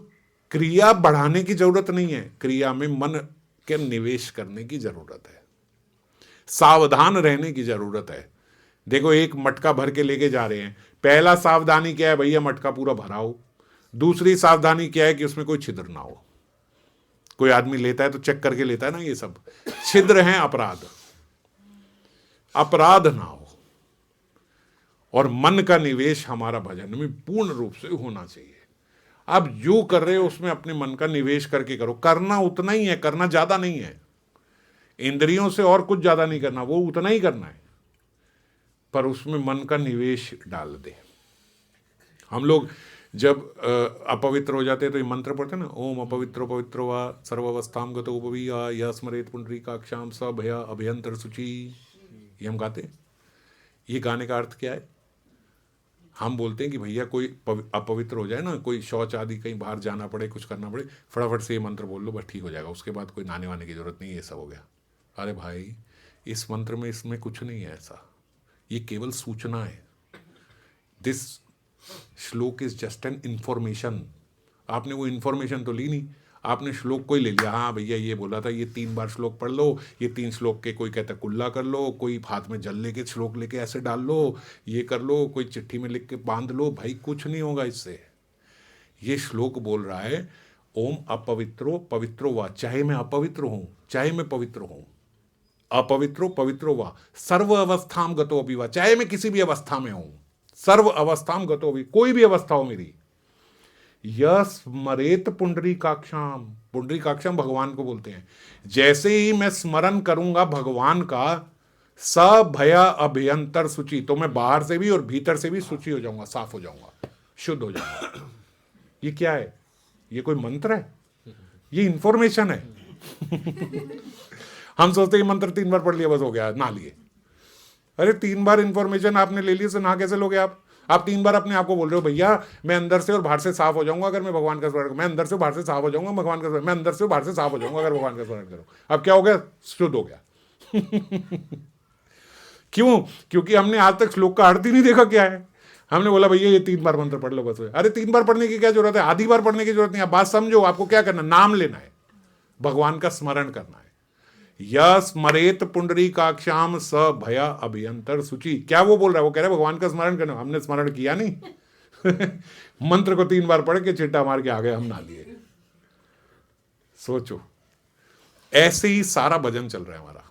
क्रिया बढ़ाने की जरूरत नहीं है, क्रिया में मन के निवेश करने की जरूरत है, सावधान रहने की जरूरत है। देखो, एक मटका भर के लेके जा रहे हैं, पहला सावधानी क्या है, भैया मटका पूरा भरा हो। दूसरी सावधानी क्या है कि उसमें कोई छिद्र ना हो। कोई आदमी लेता है तो चेक करके लेता है ना, ये सब छिद्र हैं, अपराध ना हो। और मन का निवेश हमारा भजन में पूर्ण रूप से होना चाहिए। आप जो कर रहे हो उसमें अपने मन का निवेश करके करो, करना उतना ही है, करना ज्यादा नहीं है। इंद्रियों से और कुछ ज्यादा नहीं करना, वो उतना ही करना है, पर उसमें मन का निवेश डाल दे। हम लोग जब अपवित्र हो जाते हैं तो ये मंत्र पढ़ते हैं ना, ओम अपवित्रो पवित्रो वा सर्वावस्थाम गतो उपवीया यह स्मरेत पुंडरीकाक्षाम स भया अभयंतर शुचि, ये हम गाते हैं। ये गाने का अर्थ क्या है? हम बोलते हैं कि भैया कोई अपवित्र हो जाए ना, कोई शौच आदि कहीं बाहर जाना पड़े, कुछ करना पड़े, फटाफट से ये मंत्र बोल लो, बस ठीक हो जाएगा, उसके बाद कोई नहाने वाने की जरूरत नहीं, ये सब हो गया। अरे भाई, इस मंत्र में इसमें कुछ नहीं है ऐसा, ये केवल सूचना है। दिस श्लोक इज जस्ट एन इंफॉर्मेशन। आपने वो इंफॉर्मेशन तो ली नहीं, आपने श्लोक को ही ले लिया। हाँ भैया ये बोला था, ये 3 बार श्लोक पढ़ लो, ये 3 श्लोक के कोई कहता कुल्ला कर लो, कोई हाथ में जल लेके श्लोक लेके ऐसे डाल लो, ये कर लो, कोई चिट्ठी में लिख के बांध लो। भाई कुछ नहीं होगा इससे। ये श्लोक बोल रहा है ओम अपवित्रो पवित्रो वा, चाहे मैं अपवित्र हूं चाहे मैं पवित्र हूं, अपवित्रो पवित्रो वा सर्व अवस्थाम गतो अभी वा, चाहे मैं किसी भी अवस्था में हूं, सर्व अवस्थाम गतो अभी, कोई भी अवस्था हो मेरी, यह स्मरेत पुंडरीकाक्षाम, पुंडरीकाक्षाम भगवान को बोलते हैं। जैसे ही मैं स्मरण करूंगा भगवान का, स भया अभयंतर शुचि, तो मैं बाहर से भी और भीतर से भी शुचि हो जाऊंगा, साफ हो जाऊंगा, शुद्ध हो जाऊंगा। ये क्या है? ये कोई मंत्र है? ये इंफॉर्मेशन है। हम सोचते हैं मंत्र 3 बार पढ़ लिया बस हो गया, ना लिए। अरे 3 बार इंफॉर्मेशन आपने ले ली, से ना कैसे लोगे आप 3 बार अपने आप को बोल रहे हो भैया मैं अंदर से और बाहर से साफ हो जाऊंगा अगर मैं भगवान का स्मरण करूं, मैं अंदर से बाहर से साफ हो जाऊंगा भगवान का, मैं अंदर से बाहर से साफ हो जाऊंगा अगर भगवान का स्मरण करूं। अब क्या हो गया? शुद्ध हो गया। क्यों? क्योंकि हमने आज तक श्लोक का अर्थ ही नहीं देखा क्या है। हमने बोला भैया ये 3 बार मंत्र पढ़ लो बस। अरे 3 बार पढ़ने की क्या जरूरत है? आधी बार पढ़ने की जरूरत नहीं है। बात समझो, आपको क्या करना, नाम लेना है, भगवान का स्मरण करना है। यह स्मरेत पुंडरीकाक्षाम स भया अभियंतर शुचि। क्या वो बोल रहा है? वो कह रहा है भगवान का स्मरण करना। हमने स्मरण किया नहीं। मंत्र को 3 बार पढ़ के चिट्टा मार के आ गए, हम ना लिए। सोचो, ऐसे ही सारा भजन चल रहा है हमारा।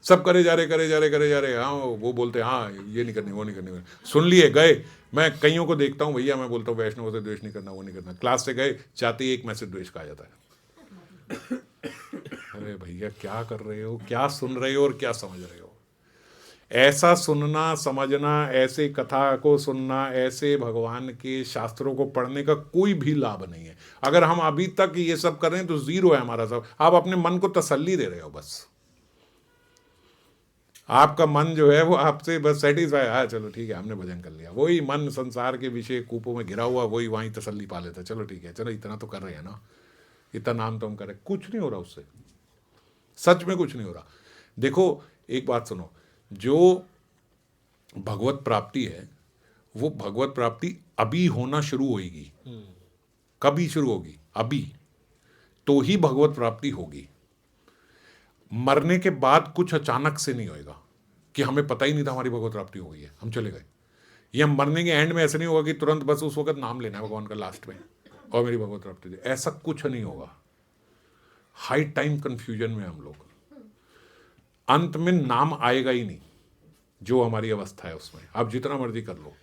सब करे जा रहे। हाँ वो बोलते हाँ ये नहीं करनी वो नहीं करनी, सुन लिए गए। मैं कईयों को देखता हूँ भैया, मैं बोलता हूँ वैष्णव से द्वेष नहीं करना, वो नहीं करना। क्लास से गए, चाहते ही एक मैसेज द्वेष का आ जाता है। अरे भैया क्या कर रहे हो, क्या सुन रहे हो और क्या समझ रहे हो? ऐसा सुनना समझना, ऐसे कथा को सुनना, ऐसे भगवान के शास्त्रों को पढ़ने का कोई भी लाभ नहीं है। अगर हम अभी तक ये सब कर रहे हैं तो जीरो है हमारा सब। आप अपने मन को तसल्ली दे रहे हो बस। आपका मन जो है वो आपसे बस सेटिस्फाई, हाँ चलो ठीक है हमने भजन कर लिया। वही मन संसार के विषय कूपों में घिरा हुआ, वही वहीं तसल्ली पा लेता, चलो ठीक है, चलो इतना तो कर रहे हैं ना, इतना नाम तो हम कर रहे हैं। कुछ नहीं हो रहा उससे, सच में कुछ नहीं हो रहा। देखो एक बात सुनो, जो भगवत प्राप्ति है वो भगवत प्राप्ति अभी होना शुरू होगी। कभी शुरू होगी? अभी तो ही भगवत प्राप्ति होगी। मरने के बाद कुछ अचानक से नहीं होएगा कि हमें पता ही नहीं था हमारी भगवत प्राप्ति हो गई है, हम चले गए। ये हम मरने के एंड में ऐसे नहीं होगा कि तुरंत बस उस वक्त नाम लेना है भगवान का लास्ट में और मेरी भगवत प्राप्ति थी, ऐसा कुछ नहीं होगा। हाई टाइम कंफ्यूजन में हम लोग, अंत में नाम आएगा ही नहीं जो हमारी अवस्था है उसमें। आप जितना मर्जी कर लो,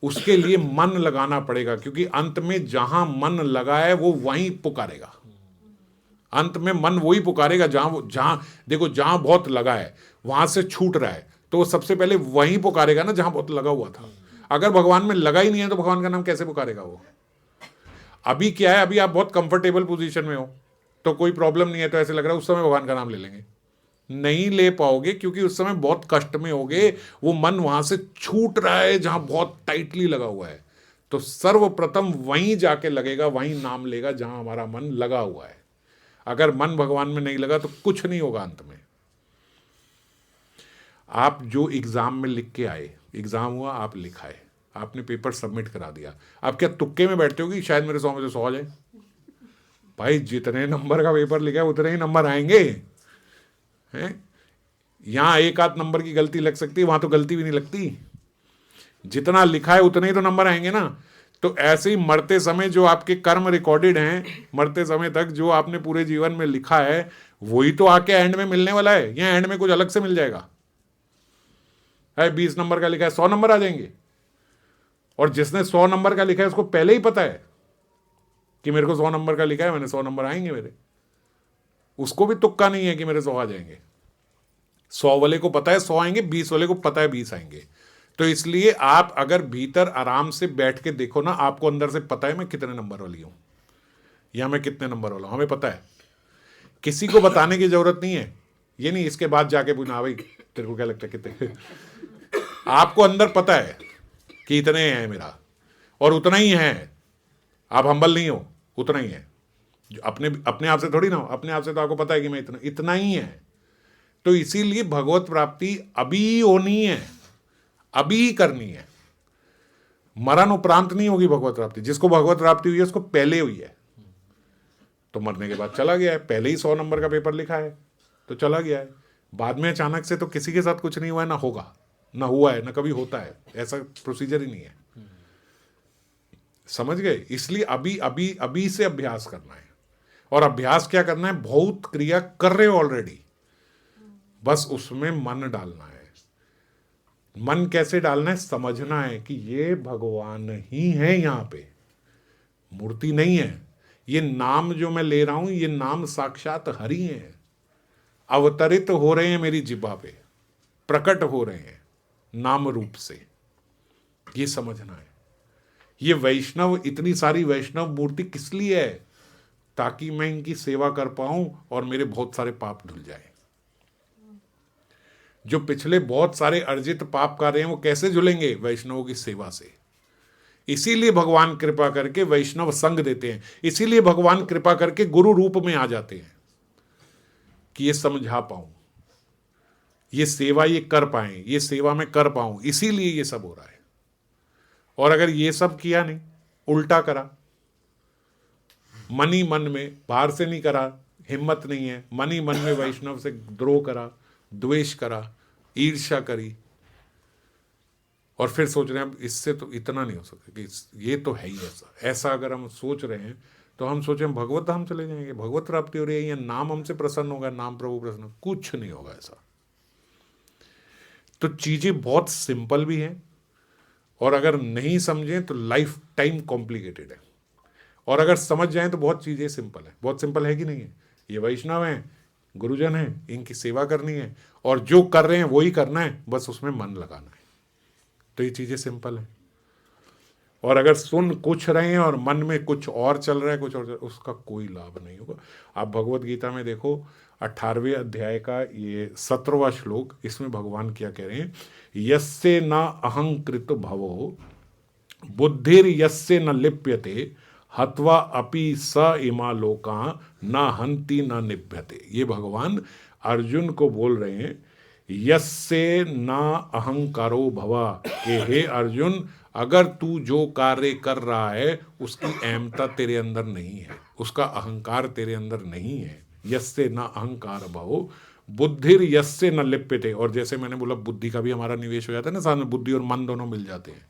उसके लिए मन लगाना पड़ेगा, क्योंकि अंत में जहां मन लगा है वो वहीं पुकारेगा। अंत में मन वही पुकारेगा जहां देखो, जहां बहुत लगा है वहां से छूट रहा है तो वो सबसे पहले वहीं पुकारेगा ना जहां बहुत लगा हुआ था। अगर भगवान में लगा ही नहीं है तो भगवान का नाम कैसे पुकारेगा वो? अभी क्या है, अभी आप बहुत कंफर्टेबल पोजीशन में हो तो कोई प्रॉब्लम नहीं है, तो ऐसे लग रहा है उस समय भगवान का नाम ले लेंगे। नहीं ले पाओगे, क्योंकि उस समय बहुत कष्ट में होगे। वो मन वहां से छूट रहा है जहां बहुत टाइटली लगा हुआ है। तो सर्वप्रथम वहीं जाके लगेगा, वहीं नाम लेगा जहां हमारा मन लगा हुआ है। अगर मन भगवान में नहीं लगा तो कुछ नहीं होगा अंत में। आप जो एग्जाम में लिख के आए, एग्जाम हुआ, आप लिखाए, आपने पेपर सबमिट करा दिया, आप क्या तुक्के में बैठते हो कि शायद मेरे 100 में से 100 आ जाए? भाई जितने नंबर का पेपर लिखा है उतने ही नंबर आएंगे हैं। यहां एक आध नंबर की गलती लग सकती है, वहां तो गलती भी नहीं लगती। जितना लिखा है उतने ही तो नंबर आएंगे ना। तो ऐसे ही मरते समय जो आपके कर्म रिकॉर्डेड हैं, मरते समय तक जो आपने पूरे जीवन में लिखा है वही तो आके एंड में मिलने वाला है, या एंड में कुछ अलग से मिल जाएगा? है 20 नंबर का लिखा है 100 नंबर आ जाएंगे, और जिसने 100 नंबर का लिखा है उसको पहले ही पता है कि मेरे को 100 नंबर का लिखा है, मैंने 100 नंबर आएंगे मेरे। उसको भी तुक्का नहीं है कि मेरे 100 आ जाएंगे। 100 वाले को पता है 100 आएंगे, 20 वाले को पता है 20 आएंगे। तो इसलिए आप अगर भीतर आराम से बैठ के देखो ना, आपको अंदर से पता है मैं कितने नंबर वाली हूं या मैं कितने नंबर वाला हूं, हमें पता है। किसी को बताने की जरूरत नहीं है। ये नहीं इसके बाद जाके पूछना भाई तेरे को क्या लगता है कितने। आपको अंदर पता है कि इतने हैं मेरा, और उतना ही है। आप हम्बल नहीं हो, उतना ही है। अपने आप से थोड़ी ना हो, अपने आप से तो आपको पता है कि मैं इतना ही है। तो इसीलिए भगवत प्राप्ति अभी होनी है, अभी करनी है। मरण उपरांत नहीं होगी भगवत प्राप्ति। जिसको भगवत प्राप्ति हुई है उसको पहले हुई है, तो मरने के बाद चला गया है। पहले ही 100 नंबर का पेपर लिखा है तो चला गया है। बाद में अचानक से तो किसी के साथ कुछ नहीं हुआ है, ना होगा, ना हुआ है, ना कभी होता है। ऐसा प्रोसीजर ही नहीं है। समझ गए? इसलिए अभी अभी अभी से अभ्यास करना है। और अभ्यास क्या करना है? बहुत क्रिया कर रहे हो ऑलरेडी, बस उसमें मन डालना है। मन कैसे डालना है? समझना है कि ये भगवान ही है, यहां पे मूर्ति नहीं है। ये नाम जो मैं ले रहा हूं, ये नाम साक्षात हरि है, अवतरित हो रहे हैं मेरी जिह्वा पे, प्रकट हो रहे हैं नाम रूप से। ये समझना है। ये वैष्णव, इतनी सारी वैष्णव मूर्ति किस लिए है? ताकि मैं इनकी सेवा कर पाऊं और मेरे बहुत सारे पाप धुल जाए। जो पिछले बहुत सारे अर्जित पाप कर रहे हैं वो कैसे धुलेंगे? वैष्णवों की सेवा से। इसीलिए भगवान कृपा करके वैष्णव संग देते हैं, इसीलिए भगवान कृपा करके गुरु रूप में आ जाते हैं कि ये समझा पाऊं, ये सेवा ये कर पाए, ये सेवा में कर पाऊं, इसीलिए ये सब हो रहा है। और अगर ये सब किया नहीं, उल्टा करा, मन ही मन में, बाहर से नहीं करा, हिम्मत नहीं है, मन ही मन में वैष्णव से द्रोह करा, द्वेष करा, ईर्ष्या करी, और फिर सोच रहे हैं अब इससे तो इतना नहीं हो सकता कि ये तो है ही ऐसा अगर हम सोच रहे हैं तो हम सोचें भगवत धाम चले जाएंगे, भगवत प्राप्ति हो रही है, या नाम हमसे प्रसन्न होगा, नाम प्रभु प्रसन्न, कुछ नहीं होगा ऐसा। तो चीजें बहुत सिंपल भी हैं, और अगर नहीं समझें तो लाइफ टाइम कॉम्प्लिकेटेड है, और अगर समझ जाएं तो बहुत चीजें सिंपल है। बहुत सिंपल है कि नहीं है? ये वैष्णव हैं, गुरुजन हैं, इनकी सेवा करनी है, और जो कर रहे हैं वही करना है, बस उसमें मन लगाना है। तो ये चीजें सिंपल है। और अगर सुन कुछ रहे हैं और मन में कुछ और चल रहा है, कुछ और, उसका कोई लाभ नहीं होगा। आप भगवत गीता में देखो 18वें अध्याय का ये 17वां श्लोक, इसमें भगवान क्या कह रहे हैं? यस्य न अहंकृत भवो बुद्धिर यस्य न लिप्यते हत्वा अपि स इमा लोका न हंति न निभ्यते। ये भगवान अर्जुन को बोल रहे हैं, यस्य न अहंकारो भवा, कि हे अर्जुन, अगर तू जो कार्य कर रहा है उसकी अहमता तेरे अंदर नहीं है, उसका अहंकार तेरे अंदर नहीं है। यस्य न अहंकार भवो बुद्धिर यस्य न लिप्यते। और जैसे मैंने बोला बुद्धि का भी हमारा निवेश हो जाता है ना, साथ में बुद्धि और मन दोनों मिल जाते हैं।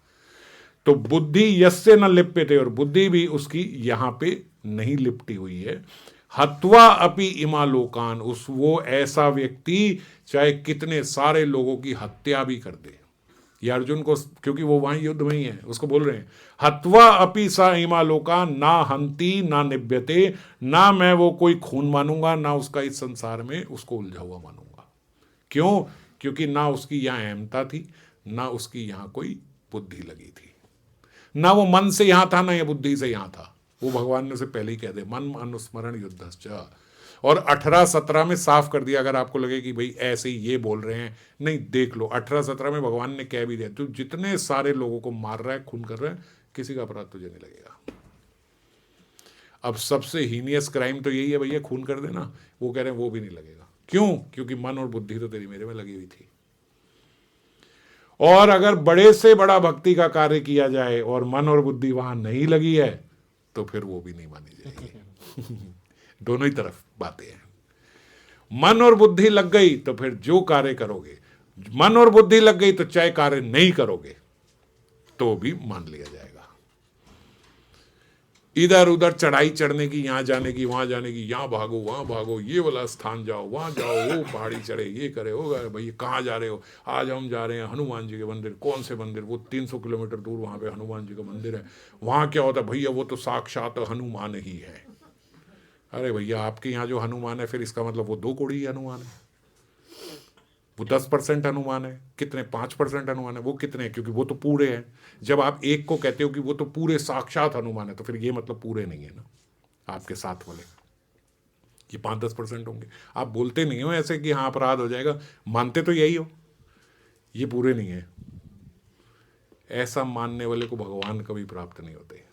तो बुद्धि यस्य न लिप्यते, और बुद्धि भी उसकी यहां पे नहीं लिपटी हुई है। हत्वा अपि इमा लोकान, उस वो ऐसा व्यक्ति चाहे कितने सारे लोगों की हत्या भी कर दे। ये अर्जुन को, क्योंकि वो वहां युद्ध में ही है, उसको बोल रहे हैं हत्वा अपि सा इमा लोकान ना हंति ना निभ्यते, ना मैं वो कोई खून मानूंगा, ना उसका इस संसार में उसको उलझा हुआ मानूंगा। क्यों? क्योंकि ना उसकी यहां अहमता थी, ना उसकी यहां कोई बुद्धि लगी थी, ना वो मन से यहां था, ना ये बुद्धि से यहां था। वो भगवान ने उसे पहले ही कह दे, मन अनुस्मरण युद्धश्च। और 18-17 में साफ कर दिया। अगर आपको लगे कि भाई ऐसे ही ये बोल रहे हैं, नहीं, देख लो 18-17 में भगवान ने कह भी दिया, तू जितने सारे लोगों को मार रहा है, खून कर रहा है, किसी का अपराध तुझे नहीं लगेगा। अब सबसे हीनियस क्राइम तो यही है भैया, खून कर देना। वो कह रहे हैं वो भी नहीं लगेगा। क्यों? क्योंकि मन और बुद्धि तो तेरी मेरे में लगी हुई थी। और अगर बड़े से बड़ा भक्ति का कार्य किया जाए और मन और बुद्धि वहां नहीं लगी है, तो फिर वो भी नहीं मानी जाएगी। दोनों ही तरफ बातें हैं। मन और बुद्धि लग गई तो फिर जो कार्य करोगे, मन और बुद्धि लग गई तो चाहे कार्य नहीं करोगे तो भी मान लिया जाएगा। इधर उधर चढ़ाई चढ़ने की, यहां जाने की, वहां जाने की, यहां भागो वहां भागो, ये वाला स्थान जाओ, वहां जाओ, वो पहाड़ी चढ़े, ये करे, होगा भाई कहाँ जा रहे हो? आज हम जा रहे हैं हनुमान जी के मंदिर। कौन से मंदिर? वो 300 किलोमीटर दूर वहां पे हनुमान जी का मंदिर है। वहां क्या होता है भैया? वो तो साक्षात हनुमान ही है। अरे भैया, आपके यहाँ जो हनुमान है, फिर इसका मतलब वो 2 कौड़ी हनुमान है, वो 10% हनुमान है, कितने 5% हनुमान है, वो कितने हैं? क्योंकि वो तो पूरे हैं। जब आप एक को कहते हो कि वो तो पूरे साक्षात हनुमान है, तो फिर ये मतलब पूरे नहीं है ना। आपके साथ वाले ये 5-10% होंगे। आप बोलते नहीं हो ऐसे कि हाँ अपराध हो जाएगा, मानते तो यही हो, ये पूरे नहीं है। ऐसा मानने वाले को भगवान कभी प्राप्त नहीं होते।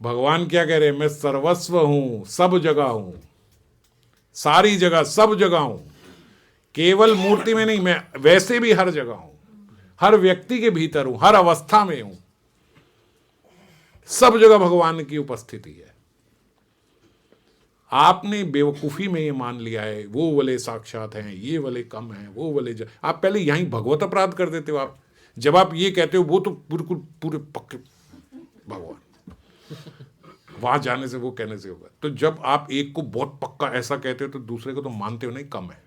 भगवान क्या कह रहे हैं? मैं सर्वस्व हूं, सब जगह हूं, सारी जगह, सब जगह हूं। केवल मूर्ति में नहीं, मैं वैसे भी हर जगह हूं, हर व्यक्ति के भीतर हूं, हर अवस्था में हूं। सब जगह भगवान की उपस्थिति है। आपने बेवकूफी में ये मान लिया है वो वाले साक्षात हैं, ये वाले कम हैं, वो वाले आप पहले यहीं भगवत अपराध कर देते हो। आप जब आप ये कहते हो वो तो बिल्कुल पूरे पक्के भगवान, वहां जाने से, वो कहने से होगा। तो जब आप एक को बहुत पक्का ऐसा कहते हो तो दूसरे को तो मानते हो नहीं, कम है।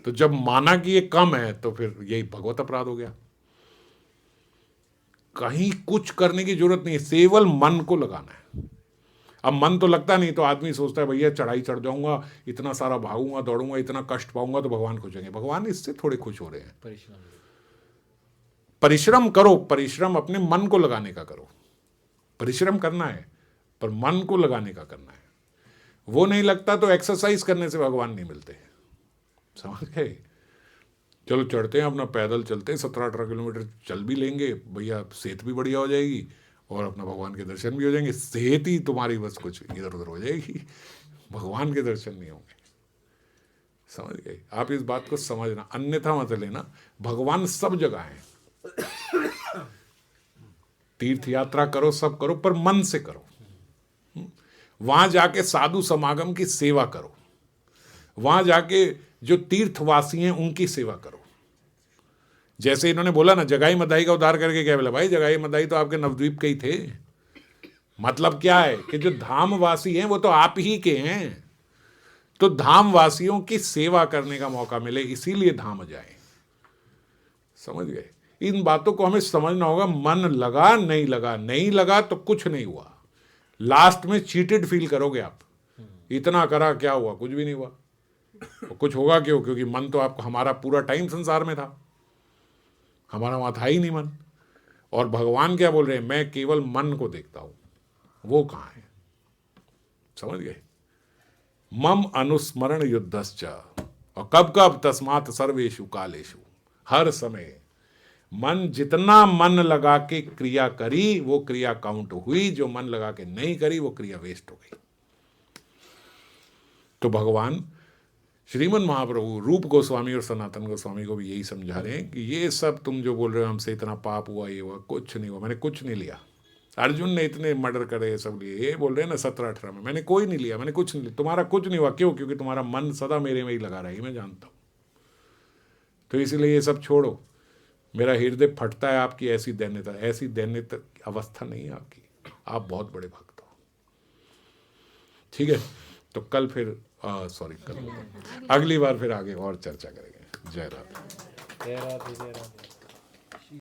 तो जब माना कि ये कम है तो फिर यही भगवत अपराध हो गया। कहीं कुछ करने की जरूरत नहीं है, केवल मन को लगाना है। अब मन तो लगता नहीं, तो आदमी सोचता है भैया चढ़ाई चढ़ जाऊंगा, इतना सारा भागूंगा दौड़ूंगा, इतना कष्ट पाऊंगा तो भगवान खुश होंगे। भगवान इससे थोड़े खुश हो रहे हैं। परिश्रम करो, परिश्रम अपने मन को लगाने का करो। परिश्रम करना है। पर मन को लगाने का करना है। वो नहीं लगता तो एक्सरसाइज करने से भगवान नहीं मिलते, समझ गए। चलो चढ़ते हैं, अपना पैदल चलते हैं, 17-18 किलोमीटर चल भी लेंगे भैया, सेहत भी बढ़िया हो जाएगी और अपना भगवान के दर्शन भी हो जाएंगे। सेहत ही तुम्हारी बस कुछ इधर उधर हो जाएगी, भगवान के दर्शन नहीं होंगे, समझ गए। आप इस बात को समझना, अन्यथा मत लेना। भगवान सब जगह है, तीर्थ यात्रा करो, सब करो, पर मन से करो। वहां जाके साधु समागम की सेवा करो, वहां जाके जो तीर्थवासी हैं उनकी सेवा करो। जैसे इन्होंने बोला ना, जगाई मदाई का उद्धार करके क्या बोला, भाई जगाई मदाई तो आपके नवद्वीप के ही थे। मतलब क्या है कि जो धामवासी हैं वो तो आप ही के हैं, तो धामवासियों की सेवा करने का मौका मिले, इसीलिए धाम जाए, समझ गए। इन बातों को हमें समझना होगा। मन लगा नहीं लगा, नहीं लगा तो कुछ नहीं हुआ, लास्ट में चीटेड फील करोगे आप। इतना करा क्या हुआ, कुछ भी नहीं हुआ। तो कुछ होगा क्यों, क्योंकि मन तो आपका, हमारा पूरा टाइम संसार में था, हमारा वहां था ही नहीं मन। और भगवान क्या बोल रहे हैं, मैं केवल मन को देखता हूं, वो कहां है, समझ गए। मम अनुस्मरण युद्धश्च, और कब कब, तस्मात् सर्वेषु कालेषु, हर समय। मन जितना मन लगा के क्रिया करी वो क्रिया काउंट हुई, जो मन लगा के नहीं करी वो क्रिया वेस्ट हो गई। तो भगवान श्रीमन महाप्रभु रूप गोस्वामी और सनातन गोस्वामी को भी यही समझा रहे हैं कि ये सब तुम जो बोल रहे हो हमसे इतना पाप हुआ, ये हुआ, कुछ नहीं हुआ, मैंने कुछ नहीं लिया। अर्जुन ने इतने मर्डर करे, सब लिए, ये बोल रहे हैं ना 17-18 में, मैंने कोई नहीं लिया, मैंने कुछ नहीं लिया, तुम्हारा कुछ नहीं हुआ। क्यों? क्योंकि तुम्हारा मन सदा मेरे में ही लगा रहा है, मैं जानता हूँ। तो इसलिए ये सब छोड़ो। मेरा हृदय फटता है आपकी ऐसी दैन्यता अवस्था नहीं है आपकी, आप बहुत बड़े भक्त हो, ठीक है। तो कल फिर कल अगली बार फिर आगे और चर्चा करेंगे। जय राधे।